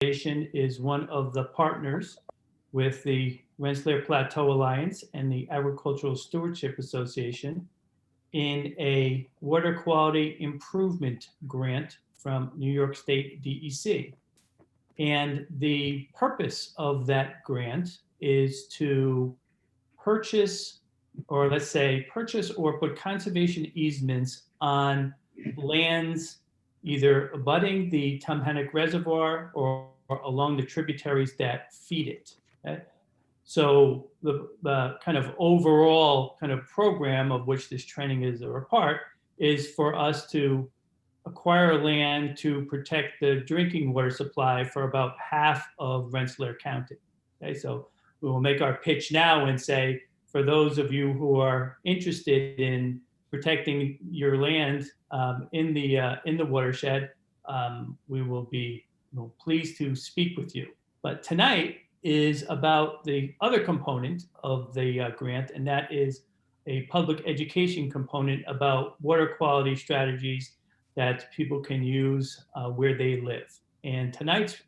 is one of the partners with the Rensselaer Plateau Alliance and the Agricultural Stewardship Association in a water quality improvement grant from New York State DEC. And the purpose of that grant is to purchase, or let's say purchase or put conservation easements on lands either abutting the Tomhannock Reservoir or along the tributaries that feed it. Okay? So the kind of overall kind of program of which this training is a part is for us to acquire land to protect the drinking water supply for about half of Rensselaer County. Okay, so we will make our pitch now and say, for those of you who are interested in protecting your land in the watershed, we will be pleased to speak with you. But tonight is about the other component of the grant, and that is a public education component about water quality strategies that people can use where they live. And tonight's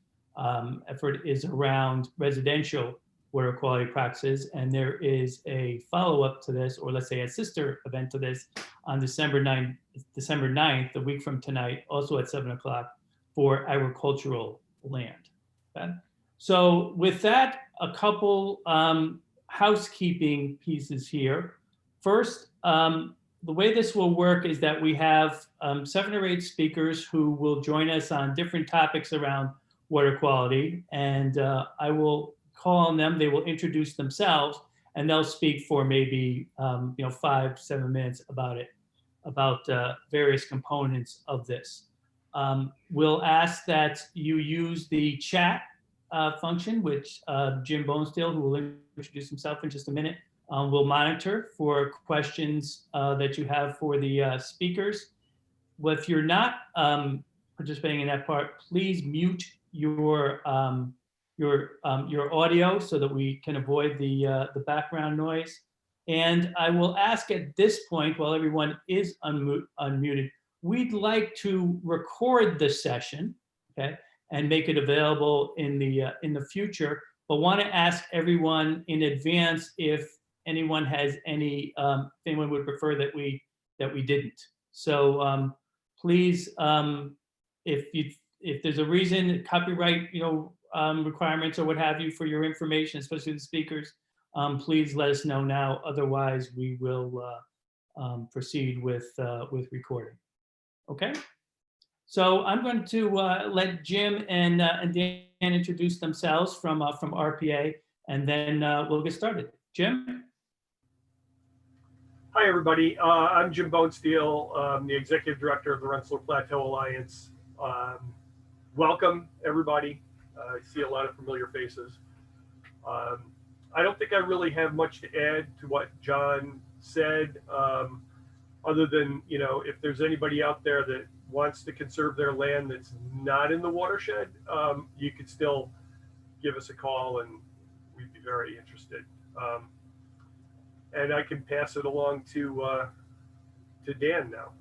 effort is around residential water quality practices, and there is a follow-up to this, or let's say a sister event to this, on December 9th, a week from tonight, also at 7 o'clock, for agricultural land. Okay? So with that, a couple housekeeping pieces here. First, the way this will work is that we have 7 or 8 speakers who will join us on different topics around water quality, and I will call on them. They will introduce themselves, and they'll speak for maybe 5-7 minutes about it, about various components of this. We'll ask that you use the chat function, which Jim Bonesteel, who will introduce himself in just a minute, will monitor for questions that you have for the speakers. Well, if you're not participating in that part, please mute your audio so that we can avoid the background noise. And I will ask at this point, while everyone is unmuted, we'd like to record the session, okay, and make it available in the future. But want to ask everyone in advance if anyone has if anyone would prefer that we didn't. So please, if there's a reason, copyright requirements or what have you for your information, especially the speakers, please let us know now. Otherwise, we will proceed with recording. Okay. So I'm going to let Jim and Dan introduce themselves from RPA, and then we'll get started. Jim? Hi, everybody. I'm Jim Bonesteel. I'm the Executive Director of the Rensselaer Plateau Alliance. Welcome, everybody. I see a lot of familiar faces. I don't think I really have much to add to what John said, other than, if there's anybody out there that wants to conserve their land that's not in the watershed, you could still give us a call and we'd be very interested. And I can pass it along to Dan now.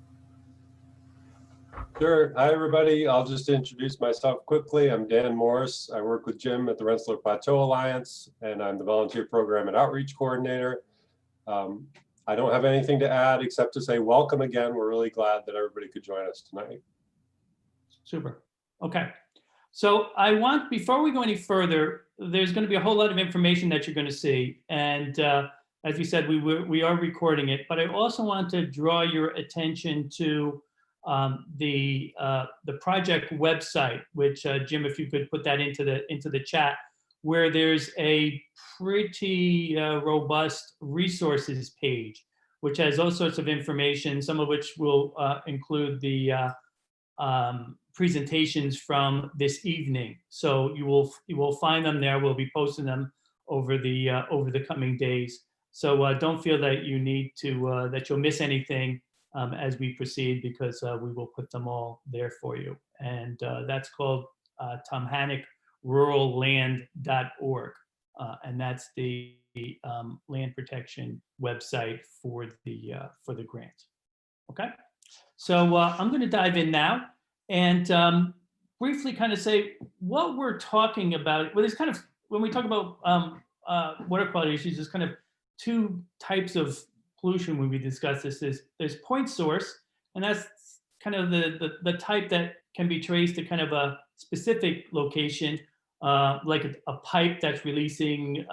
Sure. Hi, everybody. I'll just introduce myself quickly. I'm Dan Morris. I work with Jim at the Rensselaer Plateau Alliance, and I'm the Volunteer Program and Outreach Coordinator. I don't have anything to add except to say welcome again. We're really glad that everybody could join us tonight. Super. Okay. So before we go any further, there's going to be a whole lot of information that you're going to see. And as you said, we are recording it, but I also want to draw your attention to the project website, which Jim, if you could put that into the chat, where there's a pretty robust resources page, which has all sorts of information, some of which will include the presentations from this evening. So you will find them there. We'll be posting them over the coming days. So don't feel that you need to that you'll miss anything as we proceed, because we will put them all there for you. And that's called tomhannock.ruralland.org, and that's the land protection website for the grant. Okay, so I'm going to dive in now, and briefly kind of say what we're talking about. Well, there's kind of, when we talk about water quality issues, there's kind of two types of pollution when we discuss this. There's point source, and that's kind of the type that can be traced to kind of a specific location, like a pipe that's releasing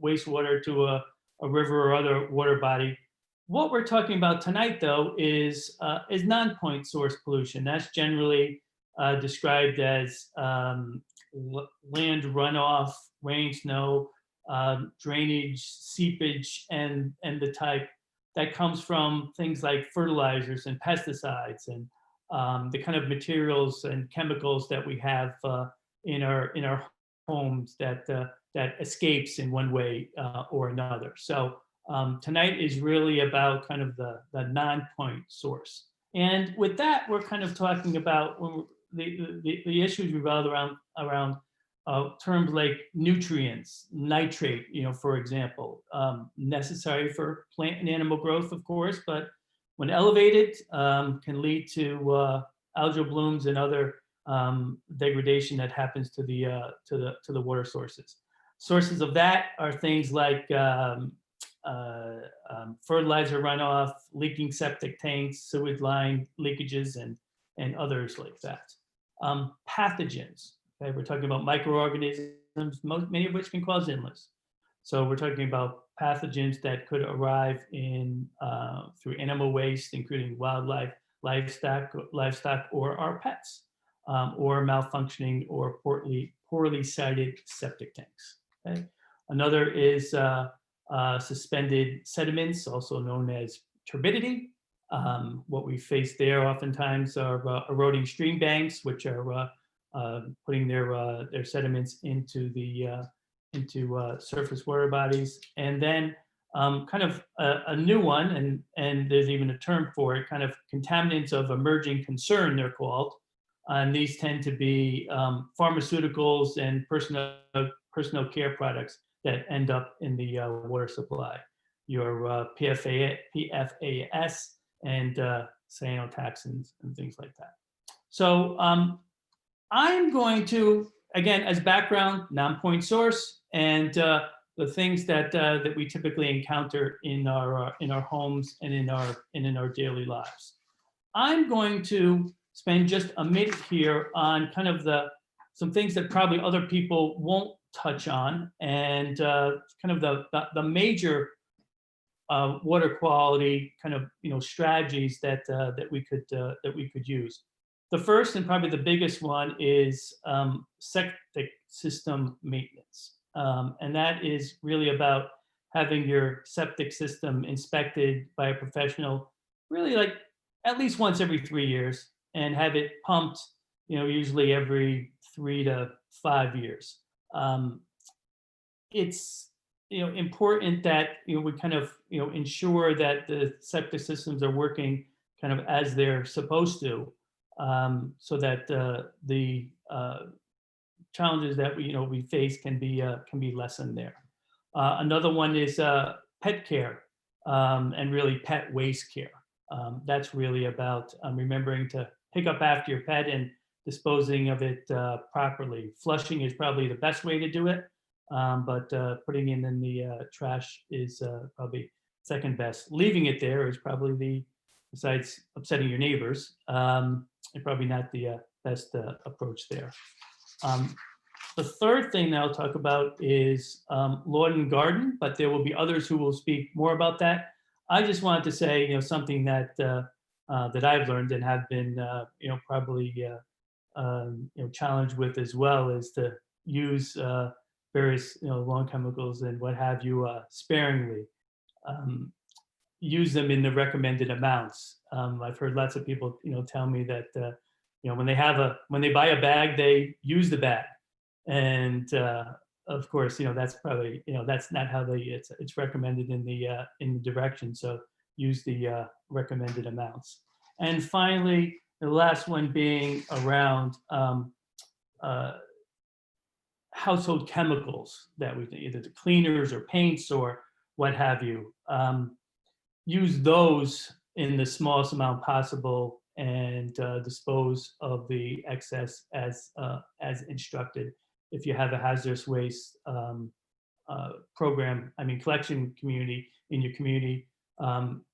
wastewater to a river or other water body. What we're talking about tonight, though, is non-point source pollution. That's generally described as land runoff, rain, snow, drainage, seepage, and the type that comes from things like fertilizers and pesticides and the kind of materials and chemicals that we have in our homes that escapes in one way or another. So tonight is really about kind of the non-point source. And with that, we're kind of talking about the issues revolve around terms like nutrients, nitrate, for example, necessary for plant and animal growth, of course, but when elevated, can lead to algal blooms and other degradation that happens to the water sources. Sources of that are things like fertilizer runoff, leaking septic tanks, sewage line leakages, and others like that. Pathogens. Okay, we're talking about microorganisms, many of which can cause illness. So we're talking about pathogens that could arrive in through animal waste, including wildlife, livestock, or our pets, or malfunctioning or poorly sited septic tanks. Okay? Another is suspended sediments, also known as turbidity. What we face there oftentimes are eroding stream banks, which are putting their sediments into surface water bodies. And then kind of a new one, and there's even a term for it, kind of contaminants of emerging concern, they're called. And these tend to be pharmaceuticals and personal care products that end up in the water supply. Your PFAS and cyanotoxins and things like that. So I'm going to, again, as background, non-point source, and the things that we typically encounter in our homes and in our daily lives. I'm going to spend just a minute here on kind of some things that probably other people won't touch on, and kind of the major water quality kind of strategies that we could use. The first and probably the biggest one is septic system maintenance, and that is really about having your septic system inspected by a professional, really like at least once every 3 years, and have it pumped, usually every 3 to 5 years. It's important that we kind of ensure that the septic systems are working kind of as they're supposed to, so that the challenges that we face can be lessened there. Another one is pet care, and really pet waste care. That's really about remembering to pick up after your pet and disposing of it properly. Flushing is probably the best way to do it, but putting it in the trash is probably second best. Leaving it there is probably besides upsetting your neighbors, and probably not the best approach there. The third thing that I'll talk about is lawn and garden, but there will be others who will speak more about that. I just wanted to say, something that I've learned and have been, probably, challenged with as well, is to use various, lawn chemicals and what have you sparingly. Use them in the recommended amounts. I've heard lots of people, tell me that, when they buy a bag, they use the bag, and of course, that's probably, that's not how it's recommended in the direction. So use the recommended amounts. And finally, the last one being around household chemicals that we either the cleaners or paints or what have you. Use those in the smallest amount possible and dispose of the excess as instructed. If you have a hazardous waste program, collection community in your community,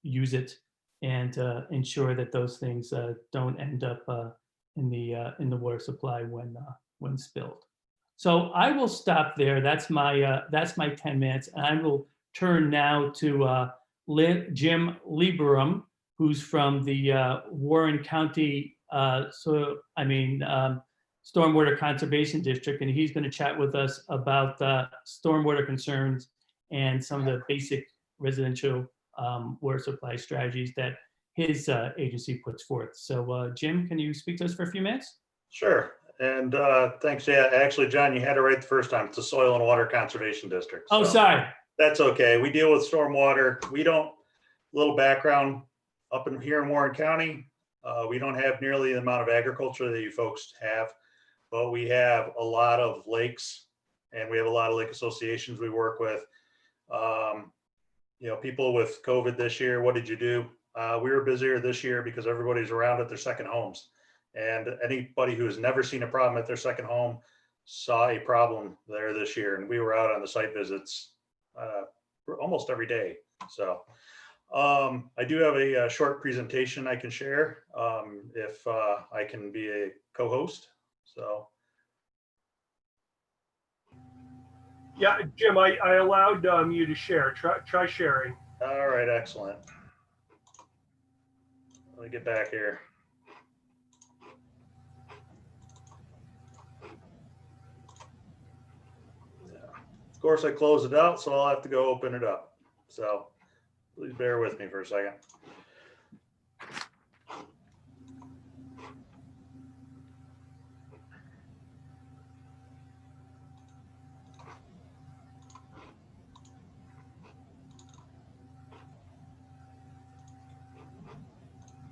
use it and ensure that those things don't end up in the water supply when spilled. So I will stop there. That's my 10 minutes, and I will turn now to Jim Lieberman, who's from the Warren County Stormwater Conservation District, and he's going to chat with us about stormwater concerns and some of the basic residential water supply strategies that his agency puts forth. So Jim, can you speak to us for a few minutes? Sure. And thanks. Yeah, actually, John, you had it right the first time. It's the Soil and Water Conservation District. Oh, sorry. That's okay. We deal with stormwater. We don't, little background, up in here in Warren County, we don't have nearly the amount of agriculture that you folks have, but we have a lot of lakes and we have a lot of lake associations we work with. People with COVID this year, what did you do? We were busier this year because everybody's around at their second homes. And anybody who has never seen a problem at their second home saw a problem there this year. And we were out on the site visits almost every day. So I do have a short presentation I can share if I can be a co-host. So. Yeah, Jim, I allowed you to share. Try sharing. All right, excellent. Let me get back here. Of course, I closed it out, so I'll have to go open it up. So please bear with me for a second.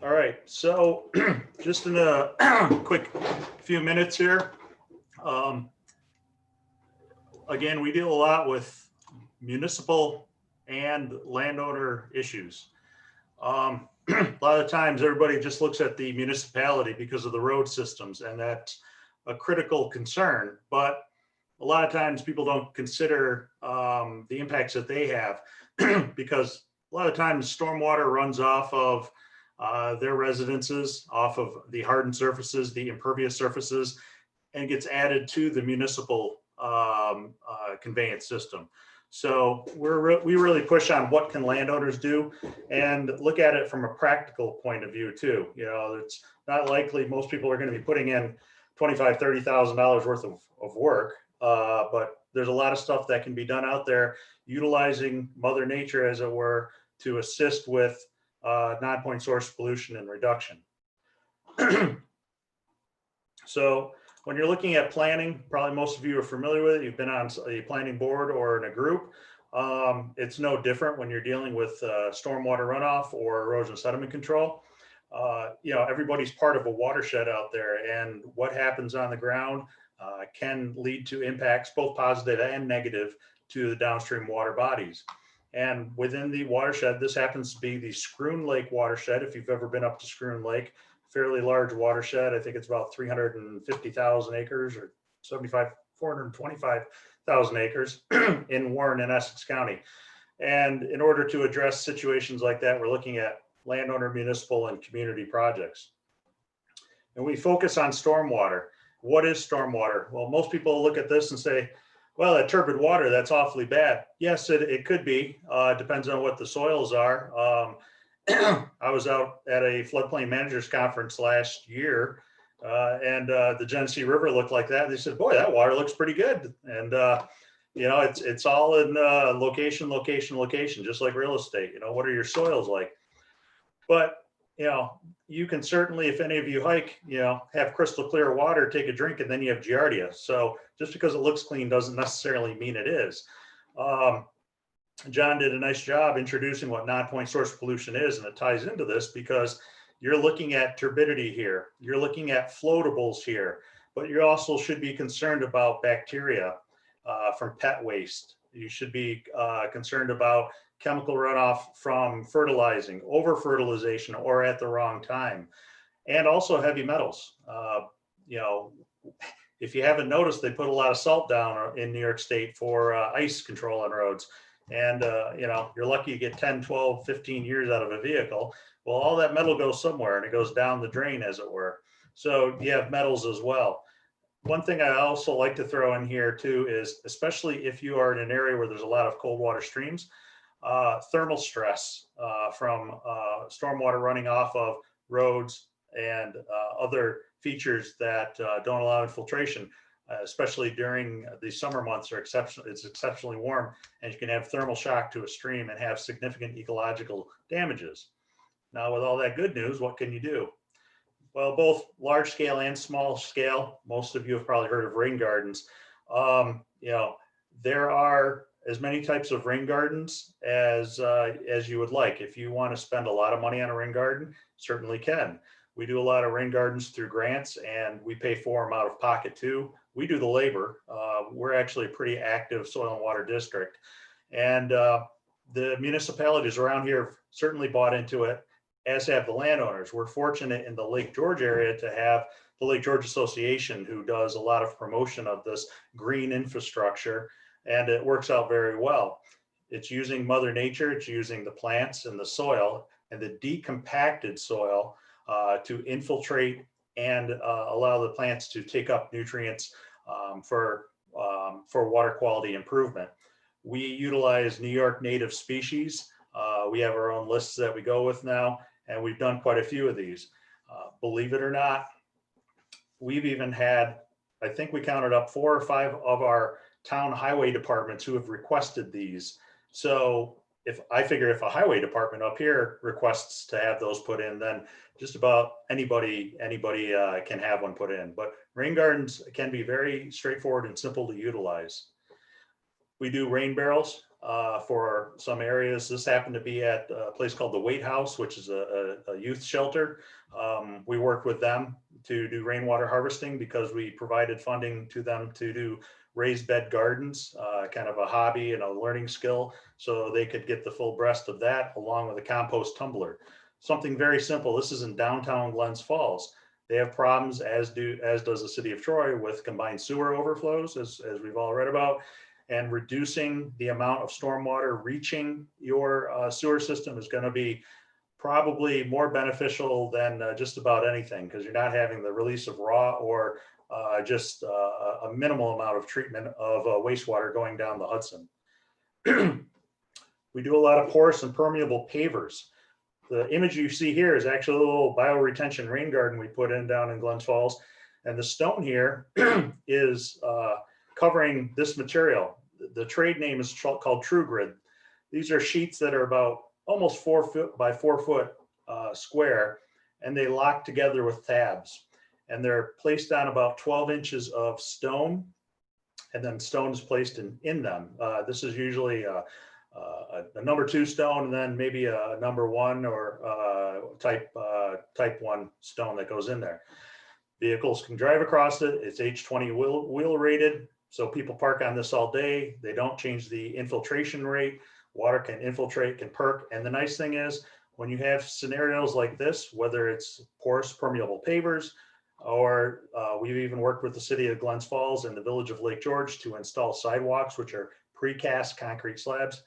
All right, so just in a quick few minutes here. Again, we deal a lot with municipal and landowner issues. A lot of times everybody just looks at the municipality because of the road systems, and that's a critical concern. But a lot of times people don't consider the impacts that they have because a lot of times stormwater runs off of their residences, off of the hardened surfaces, the impervious surfaces, and gets added to the municipal conveyance system. So we really push on what can landowners do and look at it from a practical point of view too. It's not likely most people are going to be putting in $25,000, $30,000 worth of work, but there's a lot of stuff that can be done out there utilizing Mother Nature, as it were, to assist with non-point source pollution and reduction. So when you're looking at planning, probably most of you are familiar with it. You've been on a planning board or in a group. It's no different when you're dealing with stormwater runoff or erosion sediment control. Everybody's part of a watershed out there, and what happens on the ground can lead to impacts, both positive and negative, to the downstream water bodies. And within the watershed, this happens to be the Scroon Lake watershed. If you've ever been up to Scroon Lake, fairly large watershed. I think it's about 350,000 acres or 425,000 acres in Warren and Essex County. And in order to address situations like that, we're looking at landowner, municipal, and community projects. And we focus on stormwater. What is stormwater? Well, most people look at this and say, well, that turbid water, that's awfully bad. Yes, it could be. Depends on what the soils are. I was out at a floodplain managers conference last year, and the Genesee River looked like that. They said, boy, that water looks pretty good. And, it's all in location, just like real estate. What are your soils like? But, you can certainly, if any of you hike, have crystal clear water, take a drink, and then you have giardia. So just because it looks clean doesn't necessarily mean it is. John did a nice job introducing what non-point source pollution is, and it ties into this because you're looking at turbidity here, you're looking at floatables here, but you also should be concerned about bacteria from pet waste. You should be concerned about chemical runoff from fertilizing, over fertilization, or at the wrong time. and also heavy metals. You know, if you haven't noticed, they put a lot of salt down in New York State for ice control on roads. And, you know, you're lucky you get 10, 12, 15 years out of a vehicle. Well, all that metal goes somewhere and it goes down the drain, as it were. So you have metals as well. One thing I also like to throw in here too is, especially if you are in an area where there's a lot of cold water streams, thermal stress from stormwater running off of roads and other features that don't allow infiltration, especially during the summer months are it's exceptionally warm, and you can have thermal shock to a stream and have significant ecological damages. Now, with all that good news, what can you do? Well, both large scale and small scale, most of you have probably heard of rain gardens. You know, there are as many types of rain gardens as you would like. If you want to spend a lot of money on a rain garden, certainly can. We do a lot of rain gardens through grants, and we pay for them out of pocket too. We do the labor. We're actually a pretty active soil and water district. And the municipalities around here have certainly bought into it, as have the landowners. We're fortunate in the Lake George area to have the Lake George Association, who does a lot of promotion of this green infrastructure, and it works out very well. It's using Mother Nature, it's using the plants and the soil and the decompacted soil to infiltrate and allow the plants to take up nutrients for water quality improvement. We utilize New York native species. We have our own lists that we go with now, and we've done quite a few of these. Believe it or not, we've even had, I think we counted up 4 or 5 of our town highway departments who have requested these. So if I figure if a highway department up here requests to have those put in, then just about anybody can have one put in. But rain gardens can be very straightforward and simple to utilize. We do rain barrels for some areas. This happened to be at a place called the Waite House, which is a youth shelter. We worked with them to do rainwater harvesting because we provided funding to them to do raised bed gardens, kind of a hobby and a learning skill, so they could get the full breast of that along with a compost tumbler. Something very simple. This is in downtown Glens Falls. They have problems, as does the city of Troy, with combined sewer overflows, as we've all read about. And reducing the amount of stormwater reaching your sewer system is going to be probably more beneficial than just about anything, because you're not having the release of raw or just a minimal amount of treatment of wastewater going down the Hudson. We do a lot of porous and permeable pavers. The image you see here is actually a little bioretention rain garden we put in down in Glens Falls. And the stone here is covering this material. The trade name is called True Grid. These are sheets that are about almost 4 foot by 4 foot square, and they lock together with tabs. And they're placed on about 12 inches of stone, and then stone is placed in them. This is usually a number 2 stone, and then maybe a number 1 or type 1 stone that goes in there. Vehicles can drive across it. It's H20 wheel rated, so people park on this all day. They don't change the infiltration rate. Water can infiltrate, can perk. And the nice thing is, when you have scenarios like this, whether it's porous permeable pavers, or we've even worked with the city of Glens Falls and the village of Lake George to install sidewalks, which are precast concrete slabs.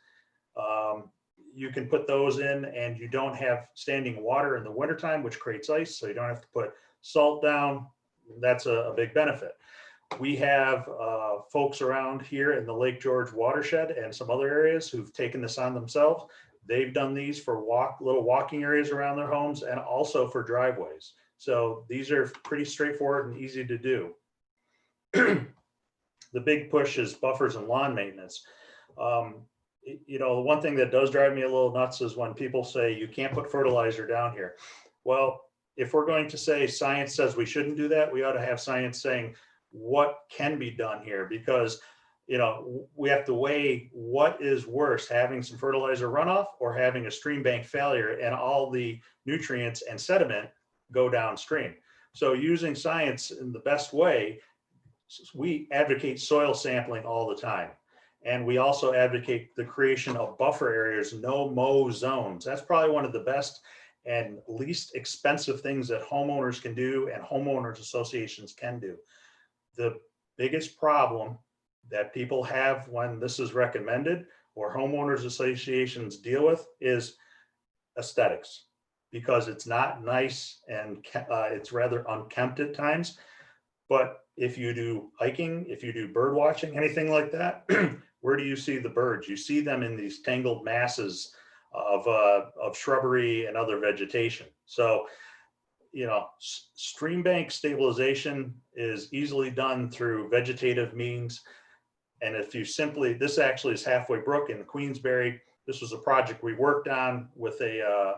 You can put those in, and you don't have standing water in the wintertime, which creates ice, so you don't have to put salt down. That's a big benefit. We have folks around here in the Lake George watershed and some other areas who've taken this on themselves. They've done these for little walking areas around their homes and also for driveways. So these are pretty straightforward and easy to do. The big push is buffers and lawn maintenance. You know, the one thing that does drive me a little nuts is when people say you can't put fertilizer down here. Well, if we're going to say science says we shouldn't do that, we ought to have science saying what can be done here, because, you know, we have to weigh what is worse, having some fertilizer runoff or having a stream bank failure and all the nutrients and sediment go downstream. So using science in the best way, we advocate soil sampling all the time. And we also advocate the creation of buffer areas, no mow zones. That's probably one of the best and least expensive things that homeowners can do and homeowners associations can do. The biggest problem that people have when this is recommended or homeowners associations deal with is aesthetics, because it's not nice and it's rather unkempt at times. But if you do hiking, if you do bird watching, anything like that, where do you see the birds? You see them in these tangled masses of shrubbery and other vegetation. So, you know, stream bank stabilization is easily done through vegetative means. And if you simply, this actually is Halfway Brook in Queensbury. This was a project we worked on with a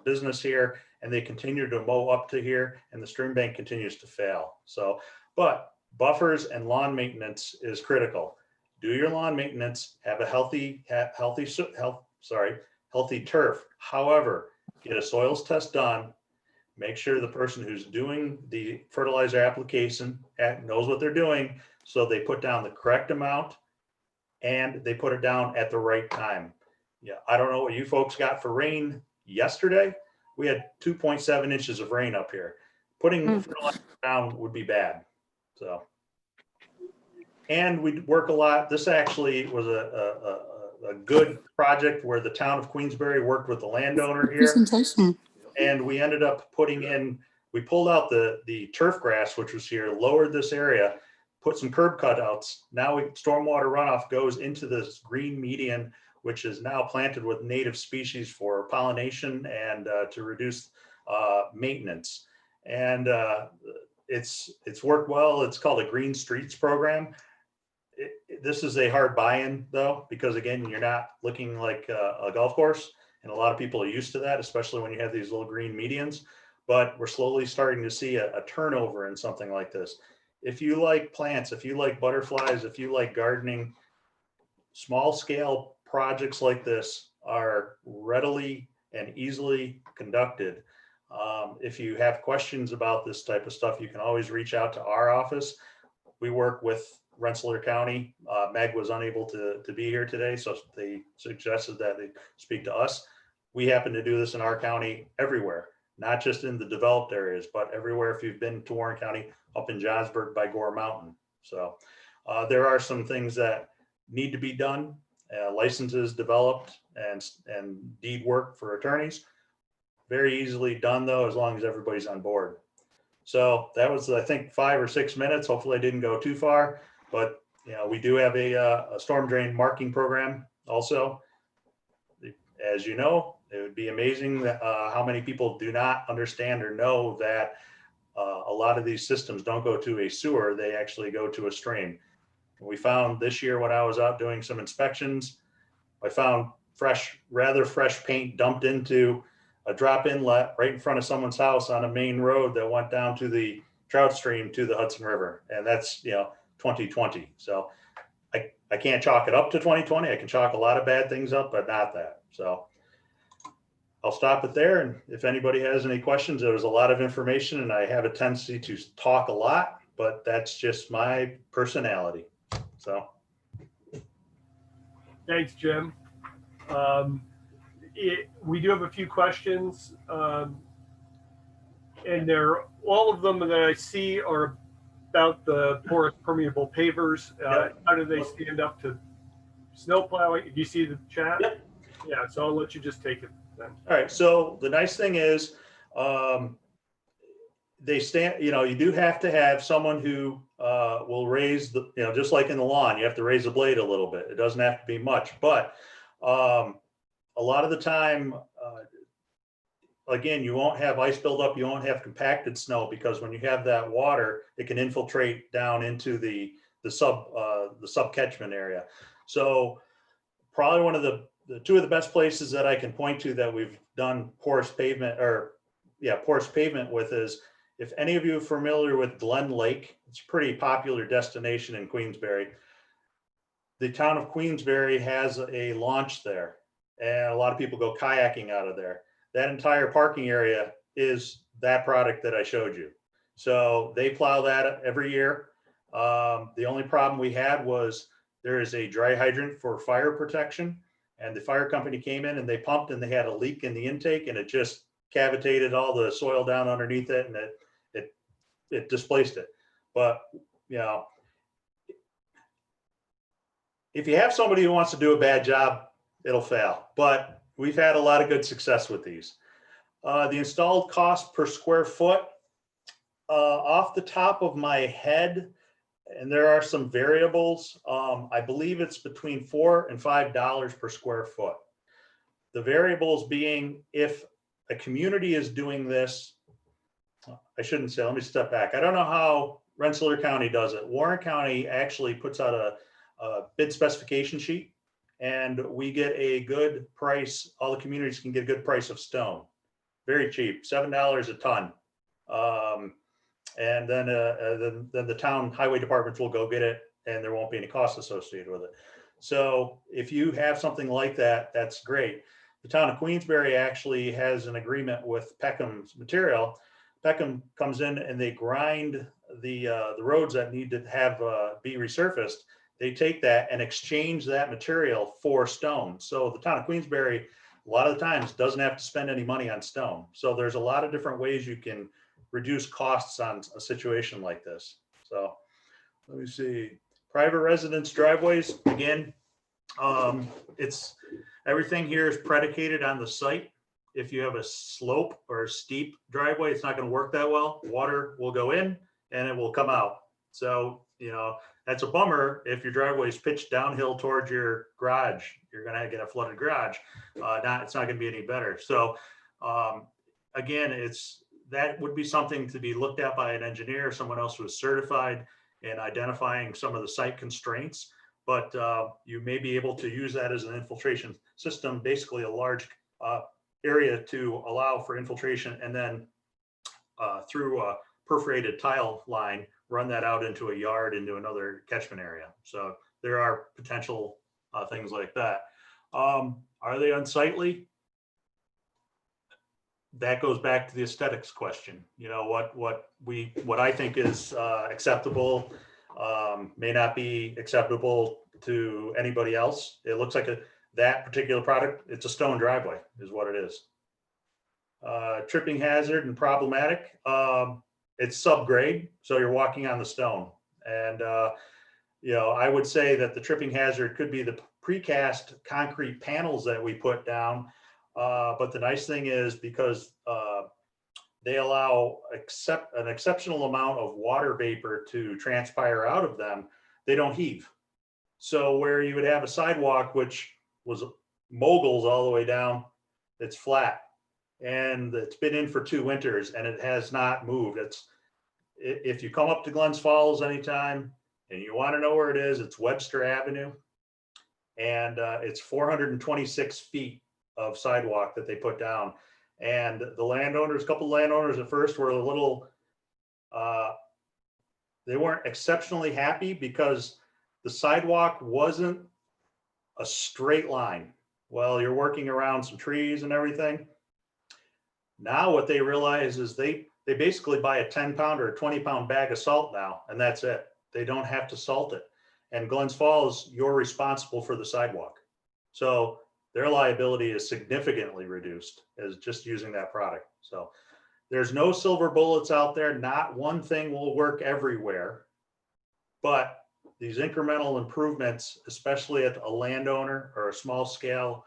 business here, and they continue to mow up to here, and the stream bank continues to fail. So, but buffers and lawn maintenance is critical. Do your lawn maintenance, have a healthy turf. However, get a soils test done. Make sure the person who's doing the fertilizer application knows what they're doing, so they put down the correct amount and they put it down at the right time. Yeah, I don't know what you folks got for rain yesterday. We had 2.7 inches of rain up here. Putting fertilizer down would be bad. So, and we work a lot. This actually was a good project where the town of Queensbury worked with the landowner here. Presentation. And we ended up putting in, we pulled out the turf grass, which was here, lowered this area, put some curb cutouts. Now stormwater runoff goes into this green median, which is now planted with native species for pollination and to reduce maintenance. And it's worked well. It's called a Green Streets program. This is a hard buy-in though, because again, you're not looking like a golf course. And a lot of people are used to that, especially when you have these little green medians. But we're slowly starting to see a turnover in something like this. If you like plants, if you like butterflies, if you like gardening, small scale projects like this are readily and easily conducted. If you have questions about this type of stuff, you can always reach out to our office. We work with Rensselaer County. Meg was unable to be here today, so they suggested that they speak to us. We happen to do this in our county everywhere, not just in the developed areas, but everywhere. If you've been to Warren County, up in Johnsburg by Gore Mountain. So there are some things that need to be done, licenses developed and deed work for attorneys. Very easily done though, as long as everybody's on board. So that was, I think, 5 or 6 minutes. Hopefully I didn't go too far, but you know, we do have a storm drain marking program also. As you know, it would be amazing that, how many people do not understand or know that a lot of these systems don't go to a sewer, they actually go to a stream. We found this year when I was out doing some inspections, I found rather fresh paint dumped into a drop inlet right in front of someone's house on a main road that went down to the trout stream to the Hudson River. And that's, you know, 2020. So I can't chalk it up to 2020. I can chalk a lot of bad things up, but not that. So I'll stop it there. And if anybody has any questions, there was a lot of information and I have a tendency to talk a lot, but that's just my personality. So. Thanks, Jim. We do have a few questions, and all of them that I see are about the porous permeable pavers. How do they stand up to snow plowing? Do you see the chat? Yep. Yeah, so I'll let you just take it then. All right, so the nice thing is they stand, you know, you do have to have someone who will raise the, you know, just like in the lawn, you have to raise the blade a little bit. It doesn't have to be much, but a lot of the time, again, you won't have ice buildup, you won't have compacted snow, because when you have that water, it can infiltrate down into the sub catchment area. So probably one of the two of the best places that I can point to that we've done porous pavement with is, if any of you are familiar with Glen Lake, it's a pretty popular destination in Queensbury. The town of Queensbury has a launch there, and a lot of people go kayaking out of there. That entire parking area is that product that I showed you. So they plow that every year. The only problem we had was there is a dry hydrant for fire protection, and the fire company came in and they pumped and they had a leak in the intake, and it just cavitated all the soil down underneath it, and it displaced it. But, you know, if you have somebody who wants to do a bad job, it'll fail. But we've had a lot of good success with these. The installed cost per square foot, off the top of my head, and there are some variables, I believe it's between $4 and $5 per square foot. The variables being, if a community is doing this, I shouldn't say, let me step back. I don't know how Rensselaer County does it. Warren County actually puts out a bid specification sheet, and we get a good price. All the communities can get a good price of stone. Very cheap, $7 a ton. And then the town highway departments will go get it, and there won't be any cost associated with it. So if you have something like that, that's great. The town of Queensbury actually has an agreement with Peckham's Material. Peckham comes in and they grind the roads that need to have be resurfaced. They take that and exchange that material for stone. So the town of Queensbury, a lot of the times, doesn't have to spend any money on stone. So there's a lot of different ways you can reduce costs on a situation like this. So let me see. Private residence driveways, again, it's everything here is predicated on the site. If you have a slope or a steep driveway, it's not going to work that well. Water will go in and it will come out. So, you know, that's a bummer. If your driveway is pitched downhill towards your garage, you're going to get a flooded garage. It's not going to be any better. So again, that would be something to be looked at by an engineer, someone else who is certified in identifying some of the site constraints. But you may be able to use that as an infiltration system, basically a large area to allow for infiltration, and then through a perforated tile line, run that out into a yard, into another catchment area. So there are potential things like that. Are they unsightly? That goes back to the aesthetics question. You know, what I think is acceptable may not be acceptable to anybody else. It looks like that particular product, it's a stone driveway is what it is. Tripping hazard and problematic. It's subgrade, so you're walking on the stone. And, you know, I would say that the tripping hazard could be the precast concrete panels that we put down. But the nice thing is, because they allow an exceptional amount of water vapor to transpire out of them, they don't heave. So where you would have a sidewalk, which was moguls all the way down, it's flat. And it's been in for 2 winters and it has not moved. If you come up to Glens Falls anytime and you want to know where it is, it's Webster Avenue. And it's 426 feet of sidewalk that they put down. And the landowners, a couple of landowners at first were a little, they weren't exceptionally happy because the sidewalk wasn't a straight line. Well, you're working around some trees and everything. Now what they realize is they basically buy a 10-pound or a 20-pound bag of salt now, and that's it. They don't have to salt it. And Glens Falls, you're responsible for the sidewalk. So their liability is significantly reduced as just using that product. So there's no silver bullets out there. Not one thing will work everywhere, but these incremental improvements, especially at a landowner or a small scale,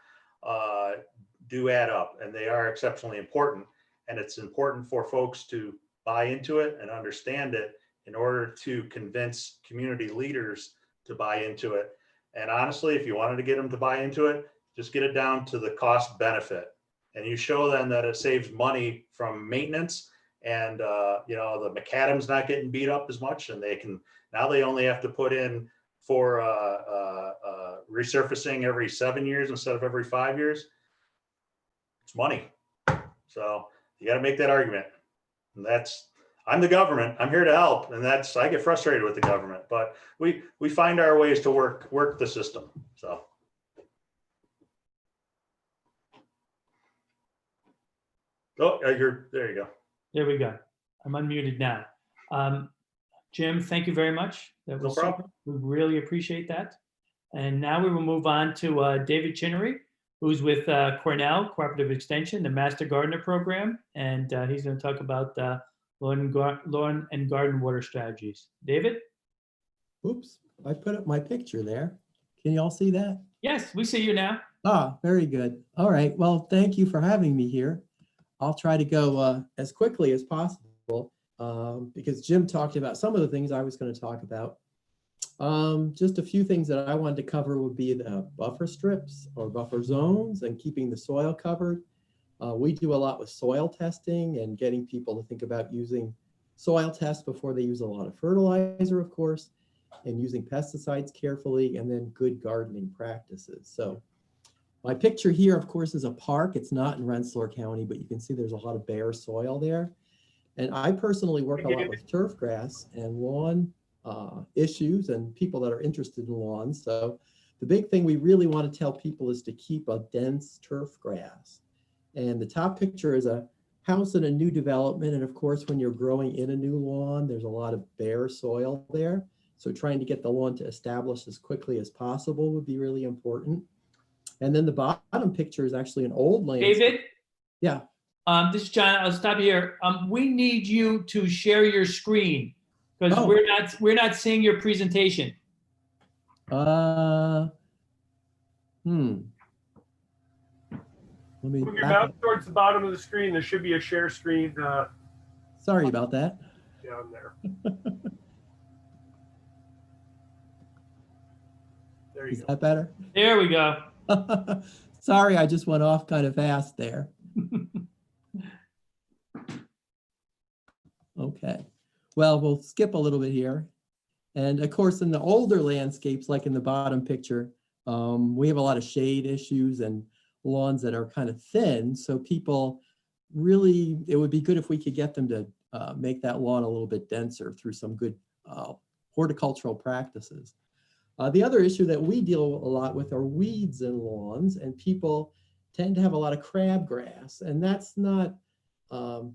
do add up, and they are exceptionally important. And it's important for folks to buy into it and understand it in order to convince community leaders to buy into it. And honestly, if you wanted to get them to buy into it, just get it down to the cost benefit. And you show them that it saves money from maintenance, and you know, the macadam's not getting beat up as much, and now they only have to put in for resurfacing every 7 years instead of every 5 years. It's money. So you got to make that argument. And I'm the government. I'm here to help. And I get frustrated with the government, but we find our ways to work the system. So. Oh, there you go. There we go. I'm unmuted now. Jim, thank you very much. That was No problem. super. We really appreciate that. And now we will move on to David Chinnery, who's with Cornell Cooperative Extension, the Master Gardener Program, and he's going to talk about lawn and garden water strategies. David? Oops, I put up my picture there. Can you all see that? Yes, we see you now. Ah, very good. All right. Well, thank you for having me here. I'll try to go as quickly as possible because Jim talked about some of the things I was going to talk about. Just a few things that I wanted to cover would be the buffer strips or buffer zones and keeping the soil covered. We do a lot with soil testing and getting people to think about using soil tests before they use a lot of fertilizer, of course, and using pesticides carefully, and then good gardening practices. So my picture here, of course, is a park. It's not in Rensselaer County, but you can see there's a lot of bare soil there. And I personally work a lot with turf grass and lawn issues and people that are interested in lawns. So the big thing we really want to tell people is to keep a dense turf grass. And the top picture is a house in a new development. And of course, when you're growing in a new lawn, there's a lot of bare soil there. So trying to get the lawn to establish as quickly as possible would be really important. And then the bottom picture is actually an old landscape. David? Yeah. This is John. I'll stop you here. We need you to share your screen because Oh. we're not seeing your presentation. Let me Move your back mouse up. towards the bottom of the screen. There should be a share screen Sorry about that. down there. There you Is go. that better? There we go. Sorry, I just went off kind of fast there. Okay. Well, we'll skip a little bit here. And of course, in the older landscapes, like in the bottom picture, we have a lot of shade issues and lawns that are kind of thin. So people really, it would be good if we could get them to make that lawn a little bit denser through some good horticultural practices. The other issue that we deal a lot with are weeds in lawns, and people tend to have a lot of crabgrass. And that's not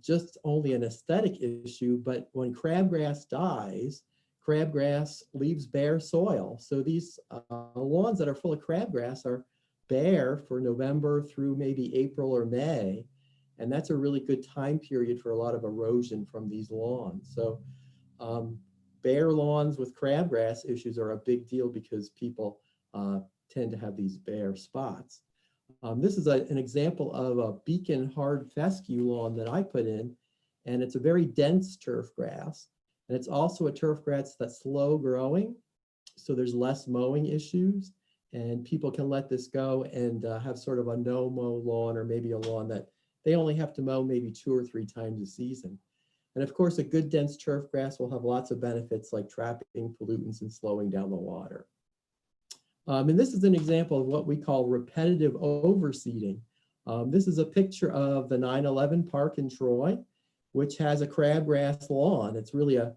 just only an aesthetic issue, but when crabgrass dies, crabgrass leaves bare soil. So these lawns that are full of crabgrass are bare for November through maybe April or May. And that's a really good time period for a lot of erosion from these lawns. So bare lawns with crabgrass issues are a big deal because people tend to have these bare spots. This is an example of a beacon hard fescue lawn that I put in, and it's a very dense turf grass. And it's also a turf grass that's slow growing, so there's less mowing issues, and people can let this go and have sort of a no-mow lawn, or maybe a lawn that they only have to mow maybe 2 or 3 times a season. And of course, a good dense turf grass will have lots of benefits like trapping pollutants and slowing down the water. And this is an example of what we call repetitive overseeding. This is a picture of the 9/11 Park in Troy, which has a crabgrass lawn. It's really a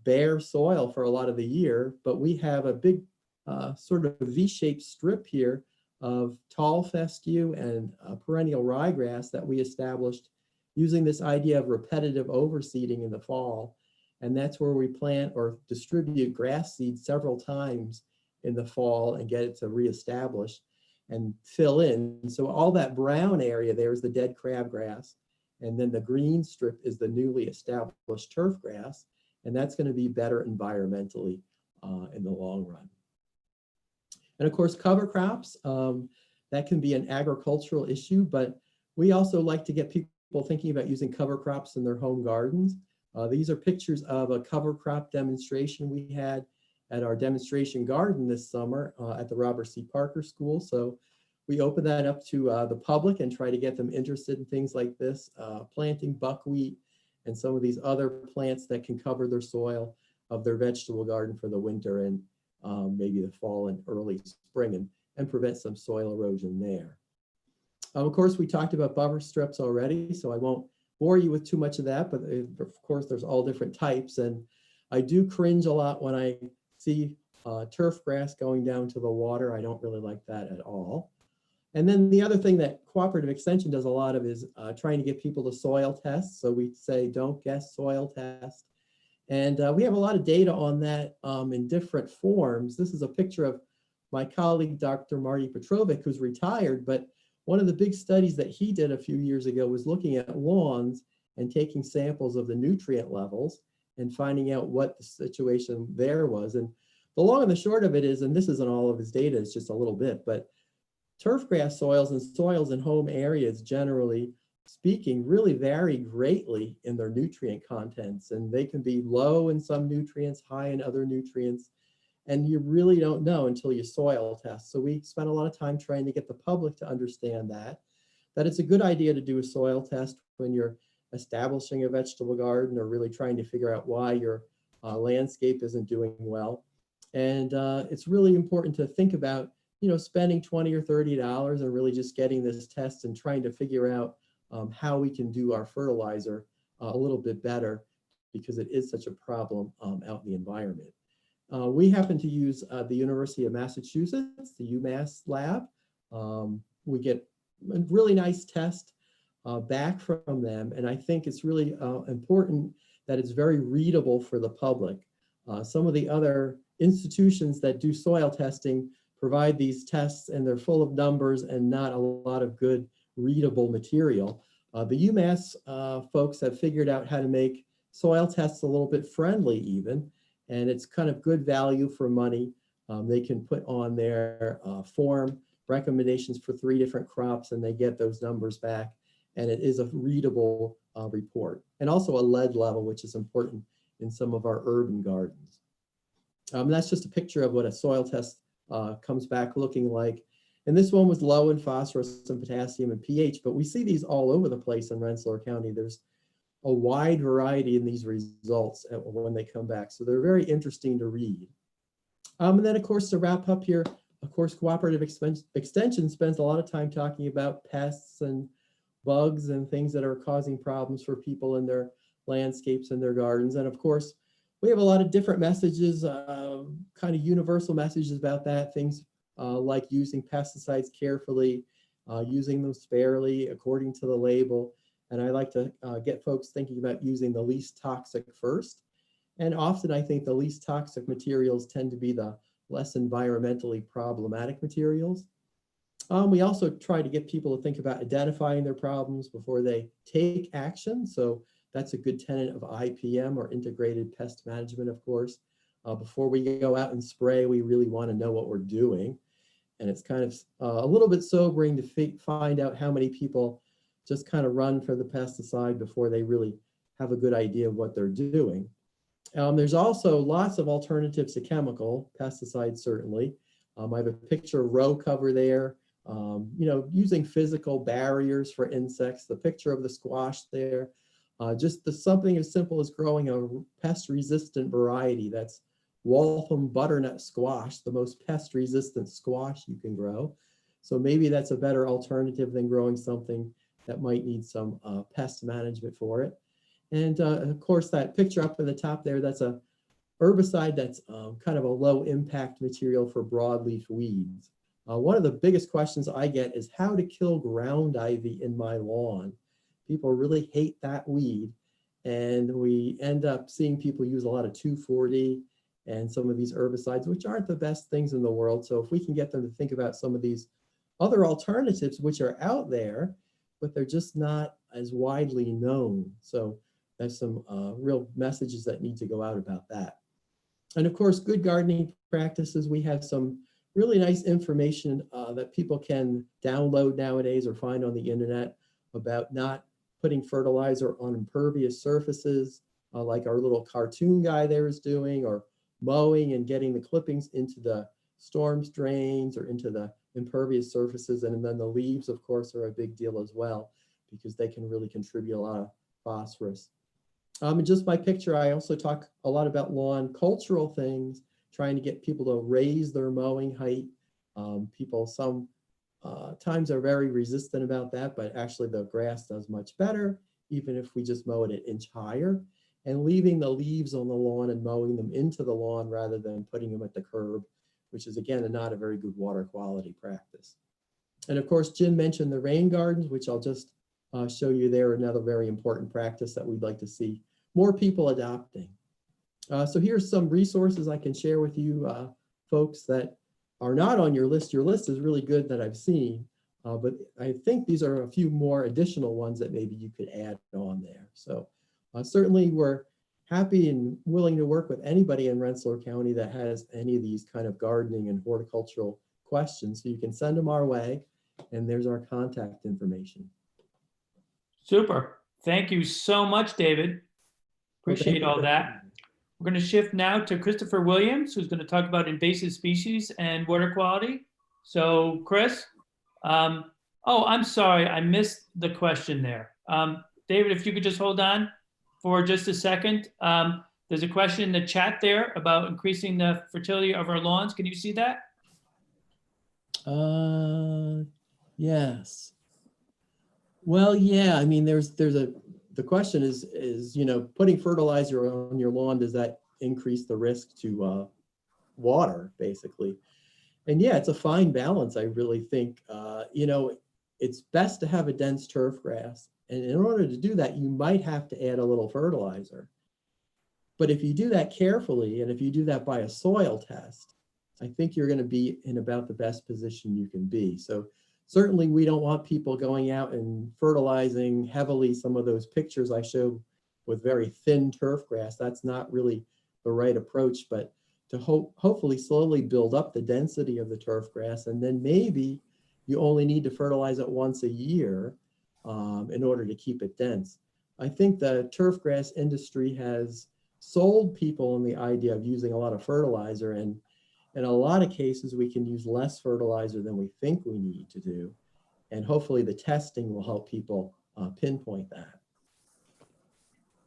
bare soil for a lot of the year, but we have a big sort of V-shaped strip here of tall fescue and perennial ryegrass that we established using this idea of repetitive overseeding in the fall. And that's where we plant or distribute grass seeds several times in the fall and get it to reestablish and fill in. So all that brown area there is the dead crabgrass. And then the green strip is the newly established turf grass. And that's going to be better environmentally in the long run. And of course, cover crops, that can be an agricultural issue, but we also like to get people thinking about using cover crops in their home gardens. These are pictures of a cover crop demonstration we had at our demonstration garden this summer at the Robert C. Parker School. So we open that up to the public and try to get them interested in things like this, planting buckwheat and some of these other plants that can cover their soil of their vegetable garden for the winter and maybe the fall and early spring and prevent some soil erosion there. Of course, we talked about buffer strips already, so I won't bore you with too much of that, but of course there's all different types. And I do cringe a lot when I see turf grass going down to the water. I don't really like that at all. And then the other thing that Cooperative Extension does a lot of is trying to get people to soil test. So we say, don't guess, soil test. And we have a lot of data on that in different forms. This is a picture of my colleague, Dr. Marty Petrovic, who's retired, but one of the big studies that he did a few years ago was looking at lawns and taking samples of the nutrient levels and finding out what the situation there was. And the long and the short of it is, and this isn't all of his data, it's just a little bit, but turfgrass soils and soils in home areas, generally speaking, really vary greatly in their nutrient contents. And they can be low in some nutrients, high in other nutrients. And you really don't know until you soil test. So we spent a lot of time trying to get the public to understand that it's a good idea to do a soil test when you're establishing a vegetable garden or really trying to figure out why your landscape isn't doing well. And it's really important to think about, spending $20 or $30 and really just getting this test and trying to figure out how we can do our fertilizer a little bit better, because it is such a problem out in the environment. We happen to use the University of Massachusetts, the UMass lab. We get a really nice test back from them. And I think it's really important that it's very readable for the public. Some of the other institutions that do soil testing provide these tests and they're full of numbers and not a lot of good readable material. The UMass folks have figured out how to make soil tests a little bit friendly even, and it's kind of good value for money. They can put on their form recommendations for 3 different crops and they get those numbers back. And it is a readable report, and also a lead level, which is important in some of our urban gardens. That's just a picture of what a soil test comes back looking like. And this one was low in phosphorus and potassium and pH, but we see these all over the place in Rensselaer County. There's a wide variety in these results when they come back. So they're very interesting to read. And then of course, to wrap up here, of course, Cooperative Extension spends a lot of time talking about pests and bugs and things that are causing problems for people in their landscapes and their gardens. And of course, we have a lot of different messages, kind of universal messages about that, things like using pesticides carefully, using them sparingly according to the label. And I like to get folks thinking about using the least toxic first. And often I think the least toxic materials tend to be the less environmentally problematic materials. We also try to get people to think about identifying their problems before they take action. So that's a good tenet of IPM, or integrated pest management, of course. Before we go out and spray, we really want to know what we're doing. And it's kind of a little bit sobering to find out how many people just kind of run for the pesticide before they really have a good idea of what they're doing. There's also lots of alternatives to chemical pesticides, certainly. I have a picture of row cover there. Using physical barriers for insects, the picture of the squash there, something as simple as growing a pest-resistant variety. That's Waltham butternut squash, the most pest-resistant squash you can grow. So maybe that's a better alternative than growing something that might need some pest management for it. And of course, that picture up at the top there, that's a herbicide that's kind of a low impact material for broadleaf weeds. One of the biggest questions I get is how to kill ground ivy in my lawn. People really hate that weed, and we end up seeing people use a lot of 2,4-D and some of these herbicides, which aren't the best things in the world. So if we can get them to think about some of these other alternatives, which are out there, but they're just not as widely known. So there's some real messages that need to go out about that. And of course, good gardening practices. We have some really nice information that people can download nowadays or find on the internet about not putting fertilizer on impervious surfaces, like our little cartoon guy there is doing, or mowing and getting the clippings into the storm drains or into the impervious surfaces. And then the leaves, of course, are a big deal as well, because they can really contribute a lot of phosphorus. And just my picture, I also talk a lot about lawn cultural things, trying to get people to raise their mowing height. People sometimes are very resistant about that, but actually the grass does much better, even if we just mow it an inch higher, and leaving the leaves on the lawn and mowing them into the lawn rather than putting them at the curb, which is again, not a very good water quality practice. And of course, Jim mentioned the rain gardens, which I'll just show you there, another very important practice that we'd like to see more people adopting. So here's some resources I can share with you folks that are not on your list. Your list is really good that I've seen, But I think these are a few more additional ones that maybe you could add on there. So certainly we're happy and willing to work with anybody in Rensselaer County that has any of these kind of gardening and horticultural questions. So you can send them our way, and there's our contact information. Super. Thank you so much, David. Appreciate all that. We're going to shift now to Christopher Williams, who's going to talk about invasive species and water quality. So, Chris, oh, I'm sorry, I missed the question there. David, if you could just hold on for just a second. There's a question in the chat there about increasing the fertility of our lawns. Can you see that? Yes. Well, yeah, I mean, the question is, you know, putting fertilizer on your lawn, does that increase the risk to water, basically? And yeah, it's a fine balance. I really think, you know, it's best to have a dense turf grass. And in order to do that, you might have to add a little fertilizer. But if you do that carefully, and if you do that by a soil test, I think you're going to be in about the best position you can be. So certainly we don't want people going out and fertilizing heavily. Some of those pictures I showed with very thin turf grass, that's not really the right approach, but to hopefully slowly build up the density of the turf grass. And then maybe you only need to fertilize it once a year in order to keep it dense. I think the turf grass industry has sold people on the idea of using a lot of fertilizer, and in a lot of cases, we can use less fertilizer than we think we need to do. And hopefully the testing will help people pinpoint that.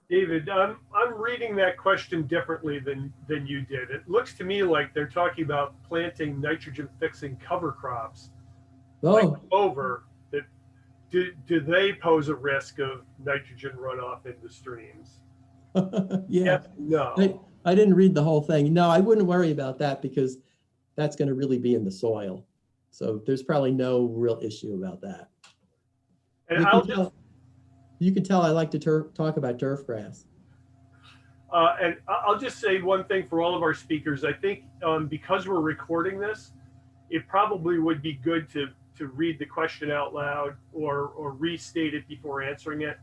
David, I'm reading that question differently than you did. It looks to me like they're talking about planting nitrogen fixing cover crops. Like over that. Do they pose a risk of nitrogen runoff into streams? Yeah. Yes, no. I didn't read the whole thing. No, I wouldn't worry about that because that's going to really be in the soil. So there's probably no real issue about that. And you can tell I like to talk about turf grass. And I'll just say one thing for all of our speakers. I think because we're recording this, it probably would be good to read the question out loud or restate it before answering it.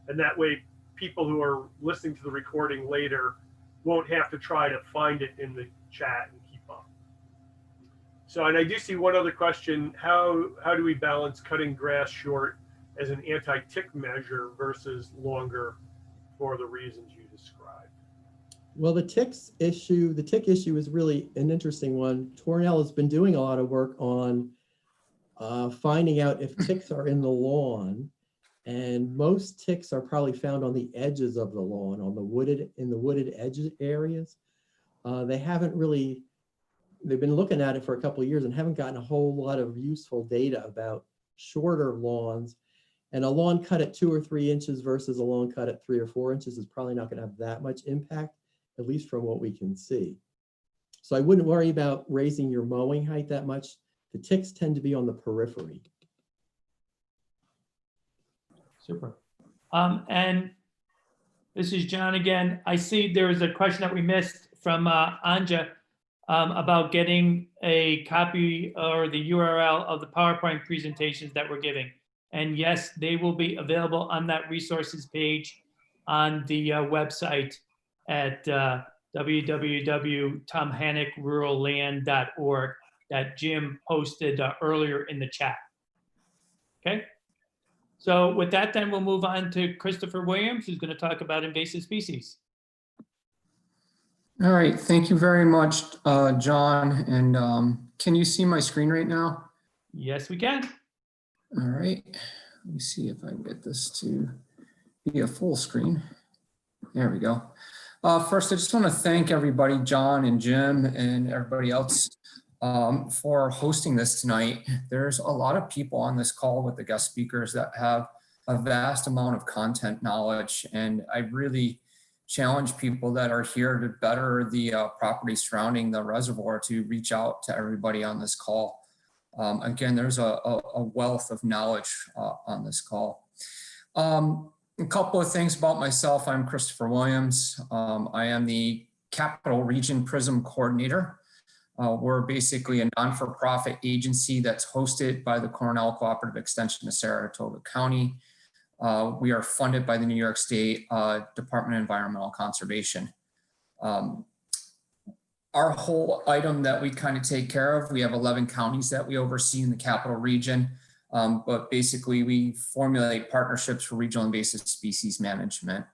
And that way people who are listening to the recording later won't have to try to find it in the chat and keep up. So, and I do see one other question. How do we balance cutting grass short as an anti-tick measure versus longer for the reasons you described? Well, the tick issue is really an interesting one. Tornell has been doing a lot of work on finding out if ticks are in the lawn, and most ticks are probably found on the edges of the lawn, in the wooded edge areas. They've been looking at it for a couple of years and haven't gotten a whole lot of useful data about shorter lawns. And a lawn cut at 2 or 3 inches versus a lawn cut at 3 or 4 inches is probably not going to have that much impact, at least from what we can see. So I wouldn't worry about raising your mowing height that much. The ticks tend to be on the periphery. Super. And this is John again. I see there was a question that we missed from Anja about getting a copy or the URL of the PowerPoint presentations that we're giving. And yes, they will be available on that resources page on the website at www.tomhannockruralland.org that Jim posted earlier in the chat. Okay. So with that, then we'll move on to Christopher Williams, who's going to talk about invasive species. All right, thank you very much, John. And can you see my screen right now? Yes, we can. All right, let me see if I can get this to be a full screen. There we go. First, I just want to thank everybody, John and Jim and everybody else for hosting this tonight. There's a lot of people on this call with the guest speakers that have a vast amount of content knowledge, and I really challenge people that are here to better the property surrounding the reservoir to reach out to everybody on this call. Again, there's a wealth of knowledge on this call. A couple of things about myself. I'm Christopher Williams. I am the Capital Region PRISM Coordinator We're basically a non-for-profit agency that's hosted by the Cornell Cooperative Extension of Saratoga County. We are funded by the New York State Department of Environmental Conservation. Our whole item that we kind of take care of, we have 11 counties that we oversee in the capital region, but basically we formulate partnerships for regional invasive species management.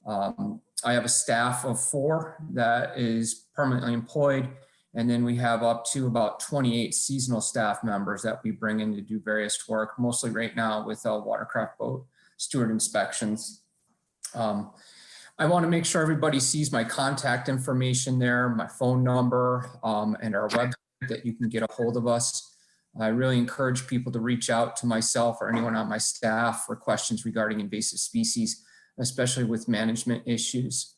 I have a staff of 4 that is permanently employed, and then we have up to about 28 seasonal staff members that we bring in to do various work, mostly right now with watercraft boat steward inspections. I want to make sure everybody sees my contact information there, my phone number, and our website that you can get a hold of us. I really encourage people to reach out to myself or anyone on my staff for questions regarding invasive species, especially with management issues.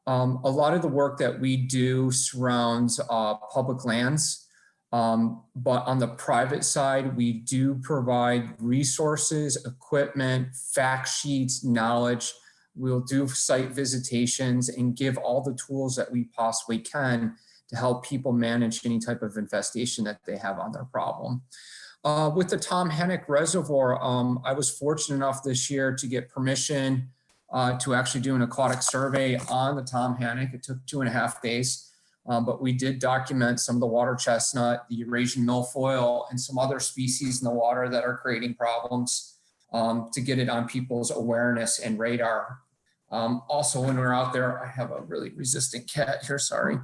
A lot of the work that we do surrounds public lands, but on the private side, we do provide resources, equipment, fact sheets, knowledge. We'll do site visitations and give all the tools that we possibly can to help people manage any type of infestation that they have on their problem. With the Tomhannock Reservoir, I was fortunate enough this year to get permission to actually do an aquatic survey on the Tomhannock. It took 2.5 days, but we did document some of the water chestnut, the Eurasian milfoil, and some other species in the water that are creating problems to get it on people's awareness and radar. Also, when we're out there, I have a really resistant cat here, sorry.